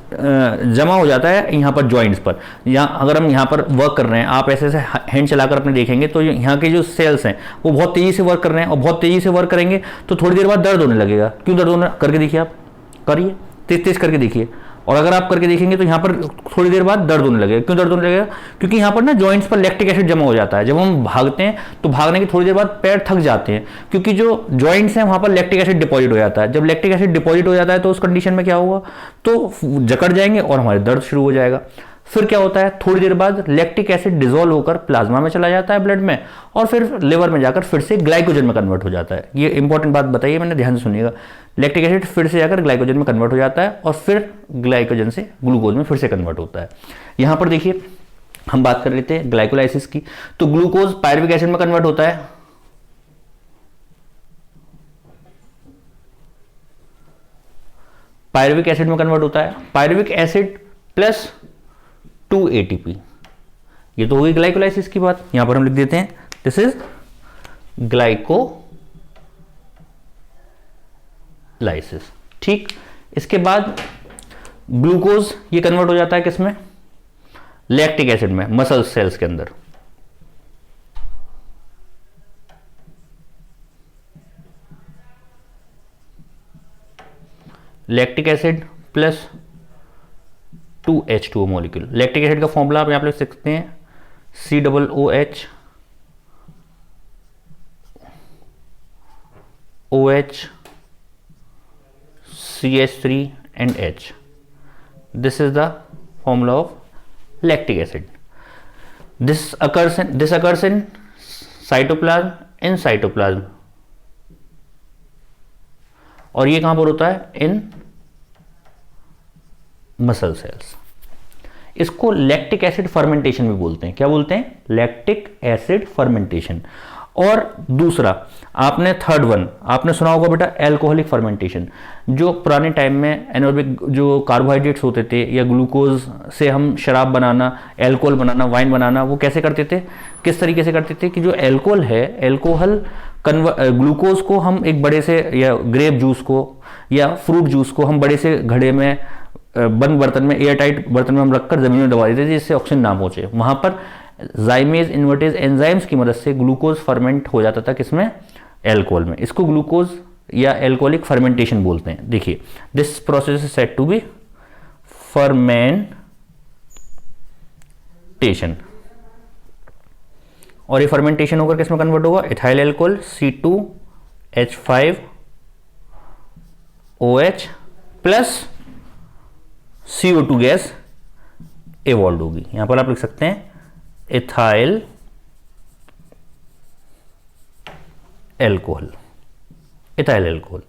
जमा हो जाता है यहाँ पर जॉइंट्स पर। यहाँ अगर हम यहाँ पर वर्क कर रहे हैं, आप ऐसे ऐसे हैंड चलाकर अपने देखेंगे तो यहाँ के जो सेल्स हैं वो बहुत तेज़ी से वर्क कर रहे हैं, और बहुत तेज़ी से वर्क करेंगे तो थोड़ी देर बाद दर्द होने लगेगा। क्यों दर्द होने? करके देखिए, आप करिए, तेज तेज करके देखिए, और अगर आप करके देखेंगे तो यहाँ पर थोड़ी देर बाद दर्द होने लगेगा। क्यों दर्द होने लगेगा? क्योंकि यहाँ पर ना जॉइंट्स पर लैक्टिक एसिड जमा हो जाता है। जब हम भागते हैं तो भागने की थोड़ी देर बाद पैर थक जाते हैं, क्योंकि जो जॉइंट्स हैं वहाँ पर लैक्टिक एसिड डिपॉजिट हो जाता है। जब लैक्टिक एसिड डिपॉजिट हो जाता है तो उस कंडीशन में क्या होगा, तो जकड़ जाएंगे और हमारे दर्द शुरू हो जाएगा। फिर क्या होता है, थोड़ी देर बाद लैक्टिक एसिड डिसॉल्व होकर प्लाज्मा में चला जाता है, ब्लड में, और फिर लिवर में जाकर फिर से ग्लाइकोजन में कन्वर्ट हो जाता है। ये इंपॉर्टेंट बात बताइए, मैंने ध्यान से सुनिएगा। लैक्टिक एसिड फिर से जाकर ग्लाइकोजन में कन्वर्ट हो जाता है, और फिर ग्लाइकोजन से ग्लूकोज में फिर से कन्वर्ट होता है। यहां पर देखिए, हम बात कर रहे थे ग्लाइकोलाइसिस की, तो ग्लूकोज पायरुविक एसिड में कन्वर्ट होता है, पायरुविक एसिड में कन्वर्ट होता है, पायरुविक एसिड प्लस 2 ATP। ये तो होगी ग्लाइकोलाइसिस की बात। यहां पर हम लिख देते हैं दिस इज ग्लाइकोलाइसिस। ठीक, इसके बाद ग्लूकोज ये कन्वर्ट हो जाता है किसमें? लैक्टिक एसिड में, मसल सेल्स के अंदर। Lactic acid plus 2H2O molecule. Lactic acid का फॉर्मूला आप यहां पर लिख सकते हैं COOH OH CH3 and H. This is the formula of lactic acid. This occurs in cytoplasm, in cytoplasm, और ये कहां पर होता है? इन मसल सेल्स। इसको लैक्टिक एसिड फर्मेंटेशन भी बोलते हैं। क्या बोलते हैं? Lactic acid fermentation. और दूसरा, आपने थर्ड वन आपने सुना होगा बेटा, एल्कोहलिक फर्मेंटेशन। जो पुराने टाइम में एनारोबिक जो कार्बोहाइड्रेट्स होते थे या ग्लूकोज से हम शराब बनाना, एल्कोहल बनाना, वाइन बनाना, वो कैसे करते थे? किस तरीके से करते थे कि जो एल्कोहल है, एल्कोहल ग्लूकोज को हम एक बड़े से, या ग्रेप जूस को या फ्रूट जूस को हम बड़े से घड़े में, बंद बर्तन में, एयर टाइट बर्तन में हम रखकर जमीन में दबा देते थे जिससे ऑक्सीजन ना पहुंचे। वहां पर जाइमेज इन्वर्टेज एंजाइम्स की मदद से ग्लूकोज फर्मेंट हो जाता था किसमें? एल्कोहल में। इसको ग्लूकोज या एल्कोहलिक फर्मेंटेशन बोलते हैं। देखिए, this process is said to be fermentation, और ये फर्मेंटेशन होकर किसमें कन्वर्ट होगा? Ethyl alcohol C2H5OH plus CO2 gas evolve होगी। यहां पर आप लिख सकते हैं इथाइल एल्कोहल, इथाइल एल्कोहल।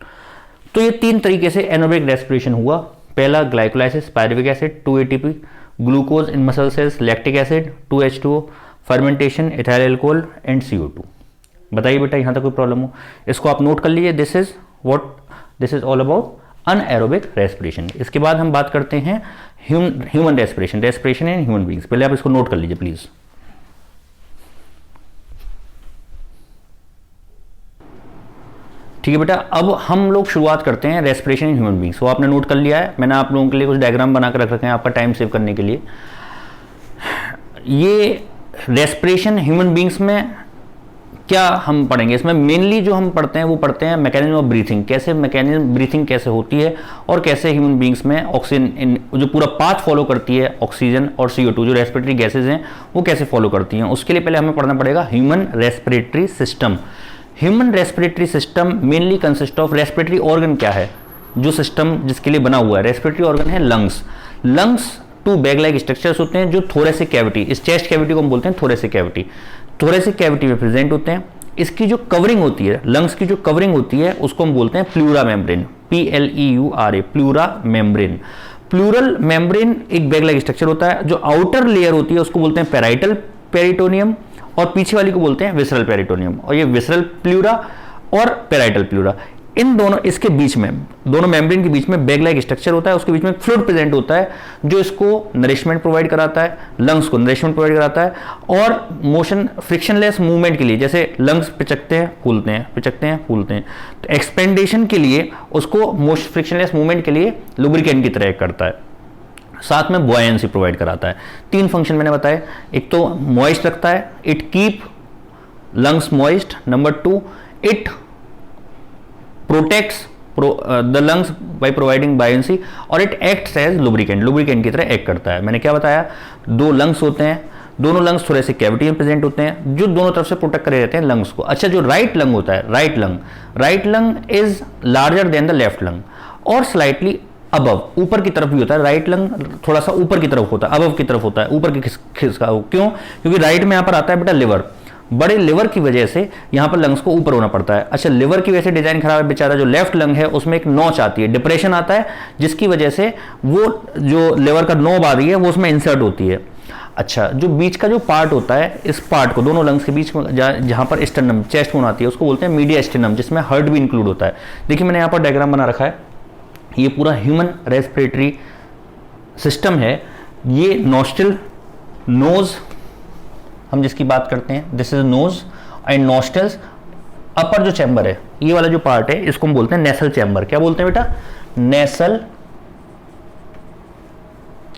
तो ये तीन तरीके से एनारोबिक रेस्पिरेशन हुआ। पहला glycolysis, pyruvic acid 2 ATP, glucose in muscle cells, lactic acid 2H2O, fermentation ethyl alcohol and CO2। बताइए बेटा, यहां तक कोई प्रॉब्लम हो? इसको आप नोट कर लीजिए। This is all about anaerobic respiration. इसके बाद हम बात करते हैं human respiration in human beings. पहले आप इसको नोट कर लीजिए प्लीज। ठीक है बेटा, अब हम लोग शुरुआत करते हैं रेस्पिरेशन इन ह्यूमन बींग्स। वो आपने नोट कर लिया है, मैंने आप लोगों के लिए कुछ डायग्राम बनाकर रख रखे हैं आपका टाइम सेव करने के लिए। ये रेस्पिरेशन ह्यूमन बींग्स में क्या हम पढ़ेंगे इसमें? मेनली जो हम पढ़ते हैं वो पढ़ते हैं मैकेनिज्म ऑफ ब्रीथिंग, कैसे मैकेनिज्म ब्रीथिंग कैसे होती है और कैसे ह्यूमन बींग्स में ऑक्सीजन जो पूरा पाथ फॉलो करती है ऑक्सीजन और CO2 जो रेस्पिरेटरी गैसेज हैं वो कैसे फॉलो करती हैं। उसके लिए पहले हमें पढ़ना पड़ेगा human respiratory system. Human respiratory system mainly consist of, respiratory organ क्या है जो सिस्टम जिसके लिए बना हुआ है? रेस्पिरेटरी ऑर्गन है lungs. Lungs two bag like structures होते हैं जो थोरेसिक कैविटी, इस चेस्ट कैविटी को हम बोलते हैं थोरेसिक कैविटी, थोरेसिक कैविटी में प्रेजेंट होते हैं। इसकी जो कवरिंग होती है, लंग्स की जो कवरिंग होती है उसको हम बोलते हैं pleura membrane, PLEURA, pleura membrane. Pleural membrane एक बैग लाइक स्ट्रक्चर होता है। जो आउटर लेयर होती है उसको बोलते हैं पैराइटल पेरिटोनियम और पीछे वाली को बोलते हैं विसरल पेरिटोनियम। और ये विसरल प्लूरा और पैराइटल प्लूरा, इन दोनों, इसके बीच में, दोनों मेम्ब्रेन के बीच में बैग लाइक स्ट्रक्चर होता है। उसके बीच में एक फ्लूइड प्रेजेंट होता है जो इसको नरिशमेंट प्रोवाइड कराता है, लंग्स को नरिशमेंट प्रोवाइड कराता है और मोशन फ्रिक्शनलेस मूवमेंट के लिए, जैसे लंग्स पिचकते हैं फूलते हैं, पिचकते हैं फूलते हैं, तो एक्सपेंडेशन के लिए उसको मोशन फ्रिक्शनलेस मूवमेंट के लिए लुब्रिकेंट की तरह करता है। साथ में बॉयंसी प्रोवाइड कराता है। 3 फंक्शन मैंने बताए, एक तो मॉइस्ट रखता है, it keep lungs moist. Number 2, it protects the lungs by providing buoyancy और it acts as lubricant, lubricant की तरह एक्ट करता है। मैंने क्या बताया? 2 लंग्स होते हैं, दोनों लंग्स थोड़े से कैविटी में प्रेजेंट होते हैं जो दोनों तरफ से प्रोटेक्ट करे रहते हैं लंग्स को। अच्छा, जो राइट लंग होता है, right lung is larger than the left lung और स्लाइटली अबव, ऊपर की तरफ भी होता है। राइट लंग थोड़ा सा ऊपर की तरफ होता है, अबव की तरफ होता है, ऊपर की खिसका। क्यों? क्योंकि राइट में यहाँ पर आता है बेटा लिवर, बड़े लिवर की वजह से यहाँ पर लंग्स को ऊपर होना पड़ता है। अच्छा, लिवर की वजह से डिजाइन खराब है बेचारा, जो लेफ्ट लंग है उसमें एक नॉच आती है, डिप्रेशन आता है, जिसकी वजह से वो जो लिवर का नोब आ रही है वो उसमें इंसर्ट होती है। अच्छा, जो बीच का जो पार्ट होता है, इस पार्ट को, दोनों लंग्स के बीच में जहाँ पर स्टर्नम, चेस्ट बोन आती है, उसको बोलते हैं मीडिया स्टर्नम, जिसमें हार्ट भी इंक्लूड होता है। देखिए मैंने यहाँ पर डायग्राम बना रखा है, ये पूरा ह्यूमन रेस्पिरेटरी सिस्टम है। ये नॉस्ट्रिल, नोज हम जिसकी बात करते हैं, this is nose and nostrils. Upper जो चैम्बर है, ये वाला जो पार्ट है, इसको हम बोलते हैं नेसल चैम्बर। क्या बोलते हैं बेटा? Nasal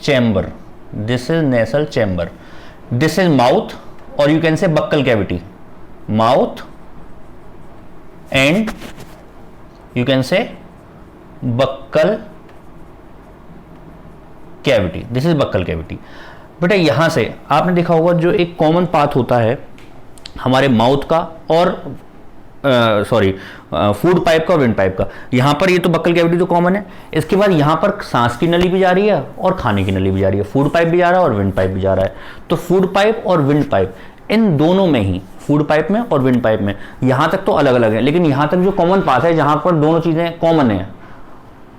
chamber, this is nasal chamber. This is mouth और you can say buccal cavity, mouth and you can say buccal cavity, this is buccal cavity. बेटा यहां से आपने देखा होगा जो एक कॉमन पाथ होता है हमारे माउथ का और फूड पाइप का और विंड पाइप का, यहां पर ये तो बक्कल कैविटी तो कॉमन है। इसके बाद यहां पर सांस की नली भी जा रही है और खाने की नली भी जा रही है, फूड पाइप भी जा रहा है और विंड पाइप भी जा रहा है। तो फूड पाइप और विंड पाइप, इन दोनों में ही, फूड पाइप में और विंड पाइप में, यहां तक तो अलग अलग है, लेकिन यहां तक जो कॉमन पाथ है जहां पर दोनों चीजें कॉमन है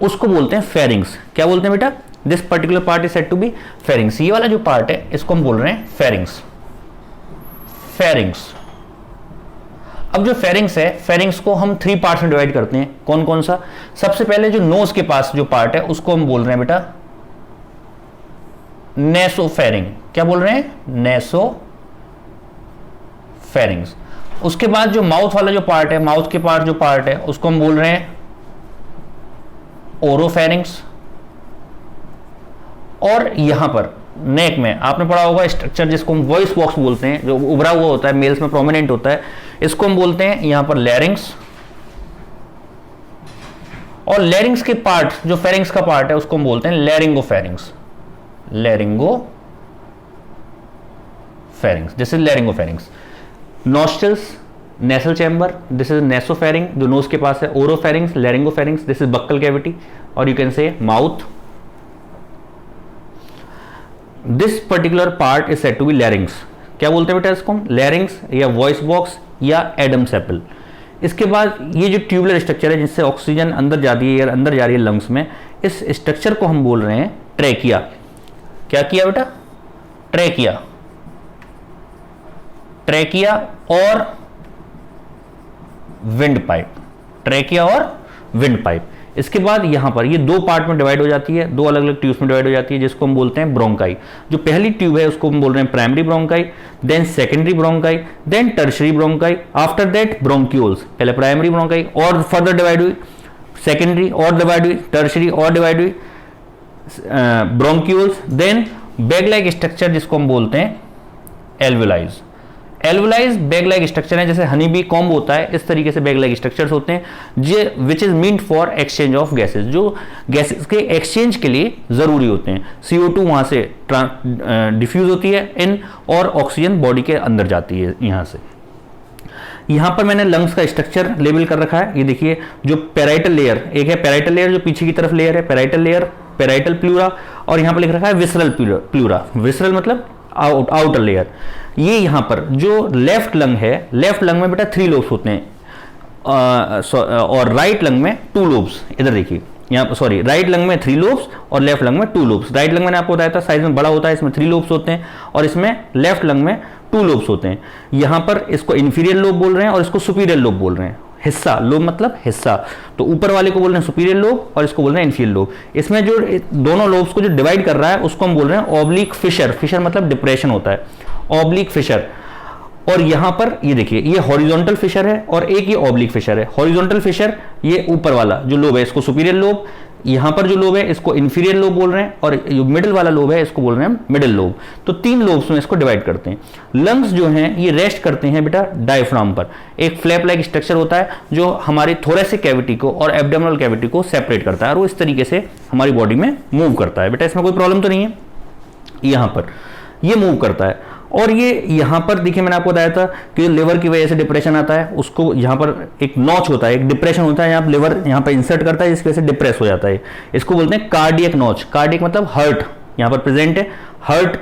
उसको बोलते हैं फेरिंग्स। क्या बोलते हैं बेटा? This particular part is said to be pharynx. ये वाला जो पार्ट है इसको हम बोल रहे हैं फेरिंग्स, फेरिंग्स। अब जो फेरिंग्स है, फेरिंग्स को हम 3 पार्ट्स में डिवाइड करते हैं। कौन कौन सा? सबसे पहले जो नोज के पास जो पार्ट है उसको हम बोल रहे हैं बेटा नेसोफेरिंग। क्या बोल रहे हैं? नेसोफेरिंग्स। उसके बाद जो माउथ वाला जो पार्ट है, माउथ के पार्ट जो पार्ट है उसको हम बोल रहे हैं ओरोफेरिंग्स। और यहां पर नेक में आपने पढ़ा होगा स्ट्रक्चर जिसको हम वॉइस बॉक्स बोलते हैं, जो उभरा हुआ होता है, मेल्स में प्रोमिनेंट होता है, इसको हम बोलते हैं यहां पर लैरिंग्स। और लैरिंग्स के पार्ट, जो फेरिंग्स का पार्ट है उसको हम बोलते हैं laryngopharynx, laryngopharynx, this is laryngopharynx. Nostrils, nasal chamber, this is nasopharynx जो नोज के पास है, oropharynx, laryngopharynx, this is buccal cavity और you can say mouth. This particular part is said to be larynx. क्या बोलते हैं बेटा इसको? लैरिंग्स या वॉइस बॉक्स या एडम्स एप्पल। इसके बाद ये जो ट्यूबुलर स्ट्रक्चर है जिससे ऑक्सीजन अंदर जाती है, अंदर जा रही है लंग्स में, इस स्ट्रक्चर को हम बोल रहे हैं ट्रेकिया। क्या किया बेटा? ट्रेकिया। ट्रेकिया और विंड पाइप, ट्रेकिया और विंड पाइप। इसके बाद यहां पर ये 2 पार्ट में डिवाइड हो जाती है, 2 अलग अलग ट्यूब्स में डिवाइड हो जाती है, जिसको हम बोलते हैं ब्रोंकाई। जो पहली ट्यूब है उसको हम बोल रहे हैं primary bronchi, then secondary bronchi, then tertiary bronchi, after that bronchioles. पहले प्राइमरी ब्रोंकाई और फर्दर डिवाइड हुई, सेकेंडरी और डिवाइड हुई, टर्शरी और डिवाइड हुई, bronchioles, then bag like structure जिसको हम बोलते हैं alveoli. Alveoli bag like structure है, जैसे हनी बी कॉम्ब होता है, इस तरीके से बैग लाइक स्ट्रक्चर्स होते हैं जे which is meant for exchange of gases, जो गैसेस के एक्सचेंज के लिए जरूरी होते हैं। CO2 वहां से डिफ्यूज होती है इन, और ऑक्सीजन बॉडी के अंदर जाती है यहां से। यहां पर मैंने लंग्स का स्ट्रक्चर लेबल कर रखा है, ये देखिए, जो पैराइटल लेयर, एक है पैराइटल लेयर जो पीछे की तरफ लेयर है, पैराइटल लेयर, पैराइटल प्लूरा, और यहां पर लिख रखा है विसरल प्लूरा। विसरल मतलब आउटर लेयर। ये यहां पर जो लेफ्ट लंग है, लेफ्ट लंग में बेटा 3 लोब्स होते हैं, और राइट लंग में 2 लोब्स। इधर देखिए, यहाँ सॉरी, राइट लंग में 3 लोब्स और लेफ्ट लंग में 2 लोब्स। राइट लंग मैंने आपको बताया था साइज में बड़ा होता है, इसमें 3 लोब्स होते हैं, और इसमें लेफ्ट लंग में 2 लोब्स होते हैं। यहां पर इसको इंफीरियर लोब बोल रहे हैं और इसको सुपीरियर लोब बोल रहे हैं। हिस्सा, लोब मतलब हिस्सा, तो ऊपर वाले को बोल रहे हैं सुपीरियर लोब और इसको बोल रहे हैं इंफीरियर लोब। इसमें जो दोनों लोब्स को जो डिवाइड कर रहा है उसको हम बोल रहे हैं ऑब्लिक फिशर। फिशर मतलब डिप्रेशन होता है, ऑब्लिक फिशर। और यहां पर ये देखिए, ये हॉरिजॉन्टल फिशर है और एक ये ऑब्लिक फिशर है। हॉरिजॉन्टल फिशर ये ऊपर वाला जो लोब है इसको सुपीरियर लोब, यहां पर जो लोब है इसको इंफीरियर लोब बोल रहे हैं, और जो मिडिल वाला लोब है इसको बोल रहे हैं मिडिल लोब। तो 3 लोब्स में इसको डिवाइड करते हैं। लंग्स जो हैं ये रेस्ट करते हैं बेटा डायफ्राम पर। एक फ्लैप लाइक स्ट्रक्चर होता है जो हमारी थोरेसिक कैविटी को और एब्डोमिनल कैविटी को सेपरेट करता है, और वो इस तरीके से हमारी बॉडी में मूव करता है। बेटा इसमें कोई प्रॉब्लम तो नहीं है, यहां पर ये मूव करता है। और ये यहां पर देखिए, मैंने आपको बताया था कि लिवर की वजह से डिप्रेशन आता है, उसको यहां पर एक नॉच होता है, एक डिप्रेशन होता है, यहाँ लिवर यहां पर इंसर्ट करता है जिसकी वजह से डिप्रेस हो जाता है। इसको बोलते हैं कार्डियक नॉच। कार्डियक मतलब हार्ट यहां पर प्रेजेंट है, हार्ट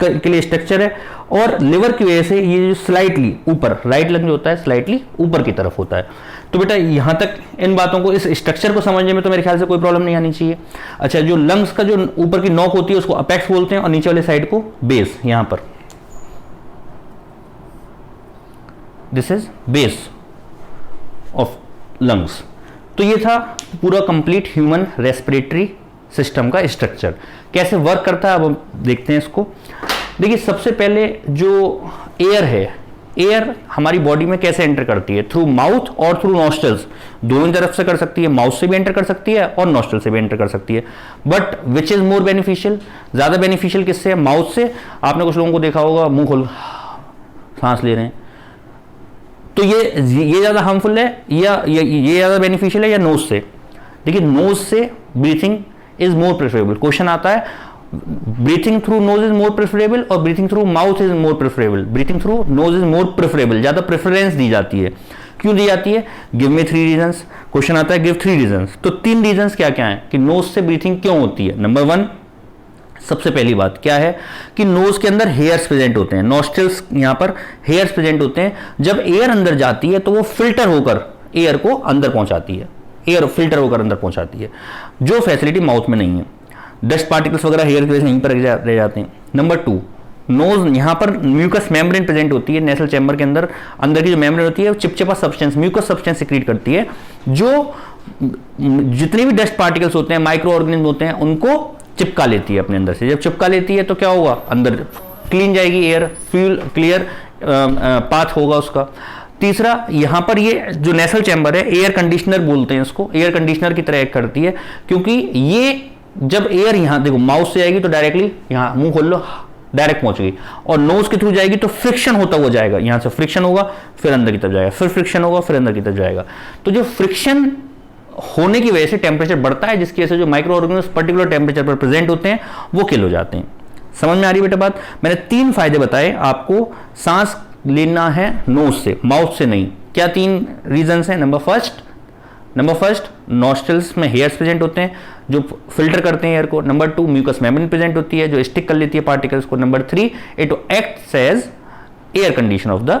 के लिए स्ट्रक्चर है, और लिवर की वजह से ये जो स्लाइटली ऊपर, राइट लंग जो होता है स्लाइटली ऊपर की तरफ होता है। तो बेटा यहां तक इन बातों को, इस स्ट्रक्चर को समझने में तो मेरे ख्याल से कोई प्रॉब्लम नहीं आनी चाहिए। अच्छा, जो लंग्स का जो ऊपर की नोक होती है उसको अपेक्स बोलते हैं, और नीचे वाले साइड को बेस। यहां पर this is base of lungs. तो ये था पूरा कंप्लीट ह्यूमन रेस्पिरेटरी सिस्टम का स्ट्रक्चर। कैसे वर्क करता है अब हम देखते हैं इसको। देखिए, सबसे पहले जो एयर है, एयर हमारी बॉडी में कैसे एंटर करती है, थ्रू माउथ और थ्रू नॉस्ट्रल्स। दोनों तरफ से कर सकती है, माउथ से भी एंटर कर सकती है और नॉस्ट्रल से भी एंटर कर सकती है। But which is more beneficial, ज्यादा बेनिफिशियल किससे है, माउथ से। आपने कुछ लोगों को देखा होगा मुंह खोल सांस ले रहे हैं, तो ये ज्यादा हार्मफुल है या ये ज्यादा बेनिफिशियल है या नोज से। देखिए, नोज से breathing is more preferable. Question आता है breathing through nose is more preferable और breathing through mouth is more preferable. Breathing through nose is more preferable, ज्यादा प्रेफरेंस दी जाती है। क्यों दी जाती है, गिव मी 3 रीजंस। क्वेश्चन आता है गिव 3 रीजंस। तो 3 रीजंस क्या क्या है कि नोज से ब्रीथिंग क्यों होती है। नंबर 1, सबसे पहली बात क्या है कि नोज के अंदर हेयर्स प्रेजेंट होते हैं, नॉस्ट्रल्स यहां पर हेयर्स प्रेजेंट होते हैं। जब एयर अंदर जाती है तो वो फिल्टर होकर एयर को अंदर पहुंचाती है, एयर फिल्टर होकर अंदर पहुंचाती है, जो फैसिलिटी माउथ में नहीं है। डस्ट पार्टिकल्स वगैरह हेयर की वजह से यहीं पर रह जाते हैं। नंबर 2, नोज यहां पर म्यूकस मेम्ब्रेन प्रेजेंट होती है, नेसल चैम्बर के अंदर की जो मेम्ब्रेन होती है वो चिपचिपा सब्सटेंस, म्यूकस सब्सटेंस सिक्रीट करती है, जो जितने भी डस्ट पार्टिकल्स होते हैं, माइक्रो ऑर्गेनिज्म होते हैं, उनको चिपका लेती है अपने अंदर से। जब चिपका लेती है तो क्या होगा, अंदर क्लीन जाएगी एयर, फ्यूल क्लियर पाथ होगा उसका। तीसरा, यहां पर ये जो नेसल चैम्बर है, एयर कंडीशनर बोलते हैं इसको, एयर कंडीशनर की तरह एक्ट करती है, क्योंकि ये जब एयर यहां देखो माउथ से आएगी तो डायरेक्टली यहां मुंह खोल लो, डायरेक्ट पहुंचेगी, और नोज के थ्रू जाएगी तो फ्रिक्शन होता हुआ जाएगा, यहां से फ्रिक्शन होगा फिर अंदर की तरफ जाएगा, फिर फ्रिक्शन होगा फिर अंदर की तरफ जाएगा। तो जो फ्रिक्शन होने की वजह से टेम्परेचर बढ़ता है, जिसकी वजह से जो माइक्रो ऑर्गेनिज्म पर्टिकुलर टेम्परेचर पर प्रेजेंट होते हैं वो किल हो जाते हैं। समझ में आ रही बेटा बात। मैंने 3 फायदे बताए आपको, सांस लेना है नोज से, माउथ से नहीं। क्या 3 रीजंस हैं। नंबर फर्स्ट नॉस्ट्रल्स में हेयर्स प्रेजेंट होते हैं जो फिल्टर करते हैं एयर को। नंबर 2, म्यूकस मेम्ब्रेन प्रेजेंट होती है जो स्टिक कर लेती है पार्टिकल्स को। Number 3, it acts as air condition of the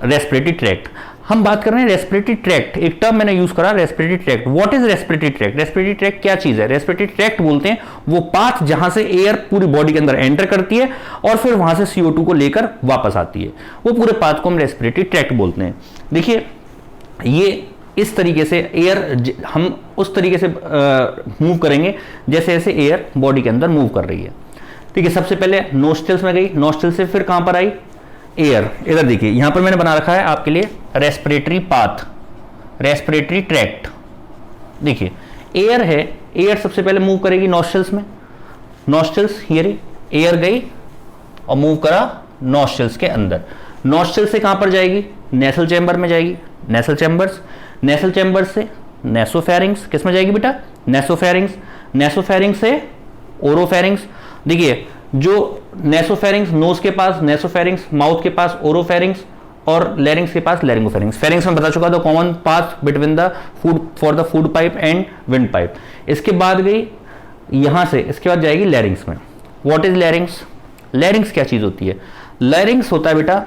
respiratory tract. हम बात कर रहे हैं रेस्पिरेटरी ट्रैक्ट, एक टर्म मैंने यूज करा respiratory tract. What is respiratory tract. Respiratory tract क्या चीज है, रेस्पिरेटरी ट्रैक्ट बोलते हैं वो पाथ जहां से एयर पूरी बॉडी के अंदर एंटर करती है और फिर वहां से CO2 को लेकर वापस आती है, वो पूरे पाथ को हम रेस्पिरेटरी ट्रैक्ट बोलते हैं। देखिए, ये इस तरीके से एयर हम उस तरीके से मूव करेंगे जैसे जैसे एयर बॉडी के अंदर मूव कर रही है। ठीक है, सबसे पहले नोस्ट्रल्स में गई, नोस्ट्रल से फिर कहां पर आई, एयर। इधर देखिए, यहां पर मैंने बना रखा है आपके लिए रेस्पिरेटरी पाथ, रेस्पिरेटरी ट्रैक्ट। देखिए, एयर है, एयर सबसे पहले मूव करेगी नोस्ट्रल्स में, नोस्ट्रल्स हियर, एयर गई और मूव करा नॉस्ट्रल्स के अंदर। नॉस्ट्रल से कहां पर जाएगी? नेसल चैम्बर में जाएगी। नेसल चैम्बर्स, नेसल चैम्बर से नेसोफेरिंग्स, किस में जाएगी बेटा? नेसोफेरिंग्स। नेसोफेरिंग्स से ओरोफेरिंग्स। देखिए जो नेसोफेरिंग्स नोज के पास, नेसोफेरिंग्स माउथ के पास, ओरोफेरिंग्स और लैरिंग्स के पास लैरिंगोफेरिंग्स। फेरिंग्स में बता चुका the common path between the food for the food pipe and wind pipe. इसके बाद गई यहां से, इसके बाद जाएगी लैरिंग्स में। What is लैरिंग्स? लैरिंग्स क्या चीज होती है? लैरिंग्स होता है बेटा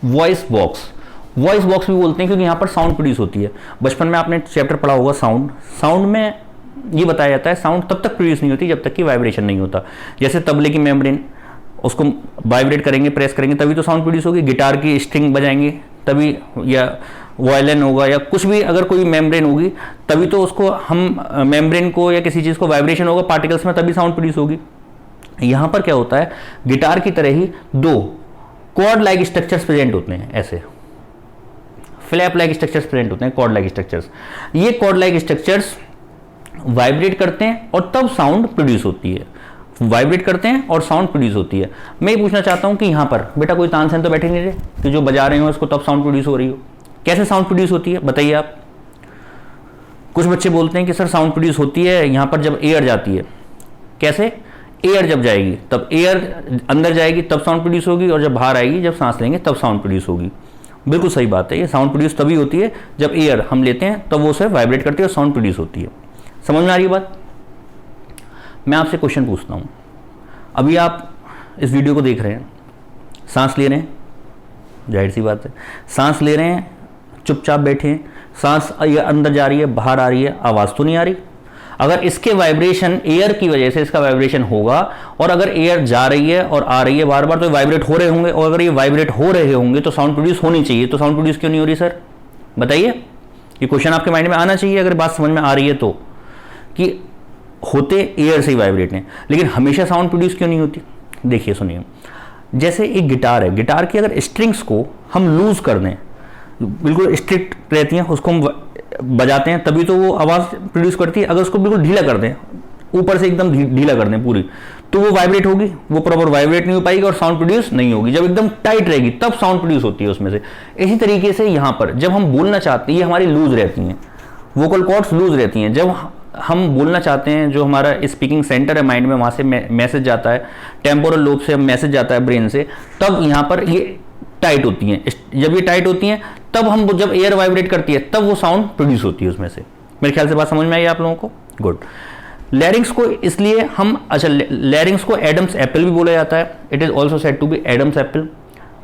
वॉइस बॉक्स। वॉइस बॉक्स भी बोलते हैं क्योंकि यहां पर साउंड प्रोड्यूस होती है। बचपन में आपने चैप्टर पढ़ा होगा साउंड। साउंड में ये बताया जाता है साउंड तब तक प्रोड्यूस नहीं होती जब तक कि वाइब्रेशन नहीं होता। जैसे तबले की मेम्ब्रेन, उसको वाइब्रेट करेंगे, प्रेस करेंगे तभी तो साउंड प्रोड्यूस होगी। गिटार की स्ट्रिंग बजाएंगे तभी, या वायलिन होगा या कुछ भी, अगर कोई मेम्ब्रेन होगी तभी तो उसको हम मेम्ब्रेन को या किसी चीज़ को वाइब्रेशन होगा पार्टिकल्स में, तभी साउंड प्रोड्यूस होगी। यहाँ पर क्या होता है, गिटार की तरह ही दो कॉर्ड लाइक स्ट्रक्चर्स प्रेजेंट होते हैं, ऐसे फ्लैप लाइक स्ट्रक्चर्स प्रेजेंट होते हैं, कॉर्ड लाइक स्ट्रक्चर्स। ये कॉर्ड लाइक स्ट्रक्चर्स वाइब्रेट करते हैं और तब साउंड प्रोड्यूस होती है। वाइब्रेट करते हैं और साउंड प्रोड्यूस होती है। मैं ये पूछना चाहता हूं कि यहां पर बेटा कोई तानसेन तो बैठे नहीं रहे कि जो बजा रहे हो उसको तब साउंड प्रोड्यूस हो रही हो। कैसे साउंड प्रोड्यूस होती है बताइए आप? कुछ बच्चे बोलते हैं कि सर साउंड प्रोड्यूस होती है यहां पर जब एयर जाती है। कैसे? एयर जब जाएगी तब, एयर अंदर जाएगी तब साउंड प्रोड्यूस होगी, और जब बाहर आएगी जब सांस लेंगे तब साउंड प्रोड्यूस होगी। बिल्कुल सही बात है। ये साउंड प्रोड्यूस तभी होती है जब एयर हम लेते हैं तब वो उसे वाइब्रेट करती है और साउंड प्रोड्यूस होती है। समझ में आ रही है बात? मैं आपसे क्वेश्चन पूछता हूं। अभी आप इस वीडियो को देख रहे हैं, सांस ले रहे हैं, जाहिर सी बात है सांस ले रहे हैं, चुपचाप बैठे हैं, सांस अंदर जा रही है बाहर आ रही है, आवाज़ तो नहीं आ रही। अगर इसके वाइब्रेशन एयर की वजह से इसका वाइब्रेशन होगा, और अगर एयर जा रही है और आ रही है बार बार तो वाइब्रेट हो रहे होंगे, और अगर ये वाइब्रेट हो रहे होंगे तो साउंड प्रोड्यूस होनी चाहिए। तो साउंड प्रोड्यूस क्यों नहीं हो रही सर? बताइए। ये क्वेश्चन आपके माइंड में आना चाहिए अगर बात समझ में आ रही है तो, कि होते एयर से ही वाइब्रेट हैं, लेकिन हमेशा साउंड प्रोड्यूस क्यों नहीं होती? देखिए सुनिए, जैसे एक गिटार है, गिटार की अगर स्ट्रिंग्स को हम लूज कर दें, बिल्कुल स्ट्रिक्ट रहती हैं, उसको हम बजाते हैं तभी तो वो आवाज़ प्रोड्यूस करती है। अगर उसको बिल्कुल ढीला कर दें, ऊपर से एकदम ढीला कर दें पूरी, तो वो वाइब्रेट होगी, वो प्रॉपर वाइब्रेट नहीं हो पाएगी और साउंड प्रोड्यूस नहीं होगी। जब एकदम टाइट रहेगी तब साउंड प्रोड्यूस होती है उसमें से। इसी तरीके से यहाँ पर जब हम बोलना चाहते हैं, ये हमारी लूज रहती हैं, वोकल कॉर्ड्स लूज रहती हैं। जब हम बोलना चाहते हैं, जो हमारा स्पीकिंग सेंटर है माइंड में, वहाँ से मैसेज जाता है, टेम्पोरल लोब से मैसेज जाता है ब्रेन से, तब यहाँ पर ये टाइट होती हैं। जब ये टाइट होती हैं तब हम, जब एयर वाइब्रेट करती है तब वो साउंड प्रोड्यूस होती है उसमें से। मेरे ख्याल से बात समझ में आई आप लोगों को? गुड। लैरिंग्स को इसलिए हम, अच्छा लैरिंग्स को एडम्स एप्पल भी बोला जाता है। It is also said to be Adam's apple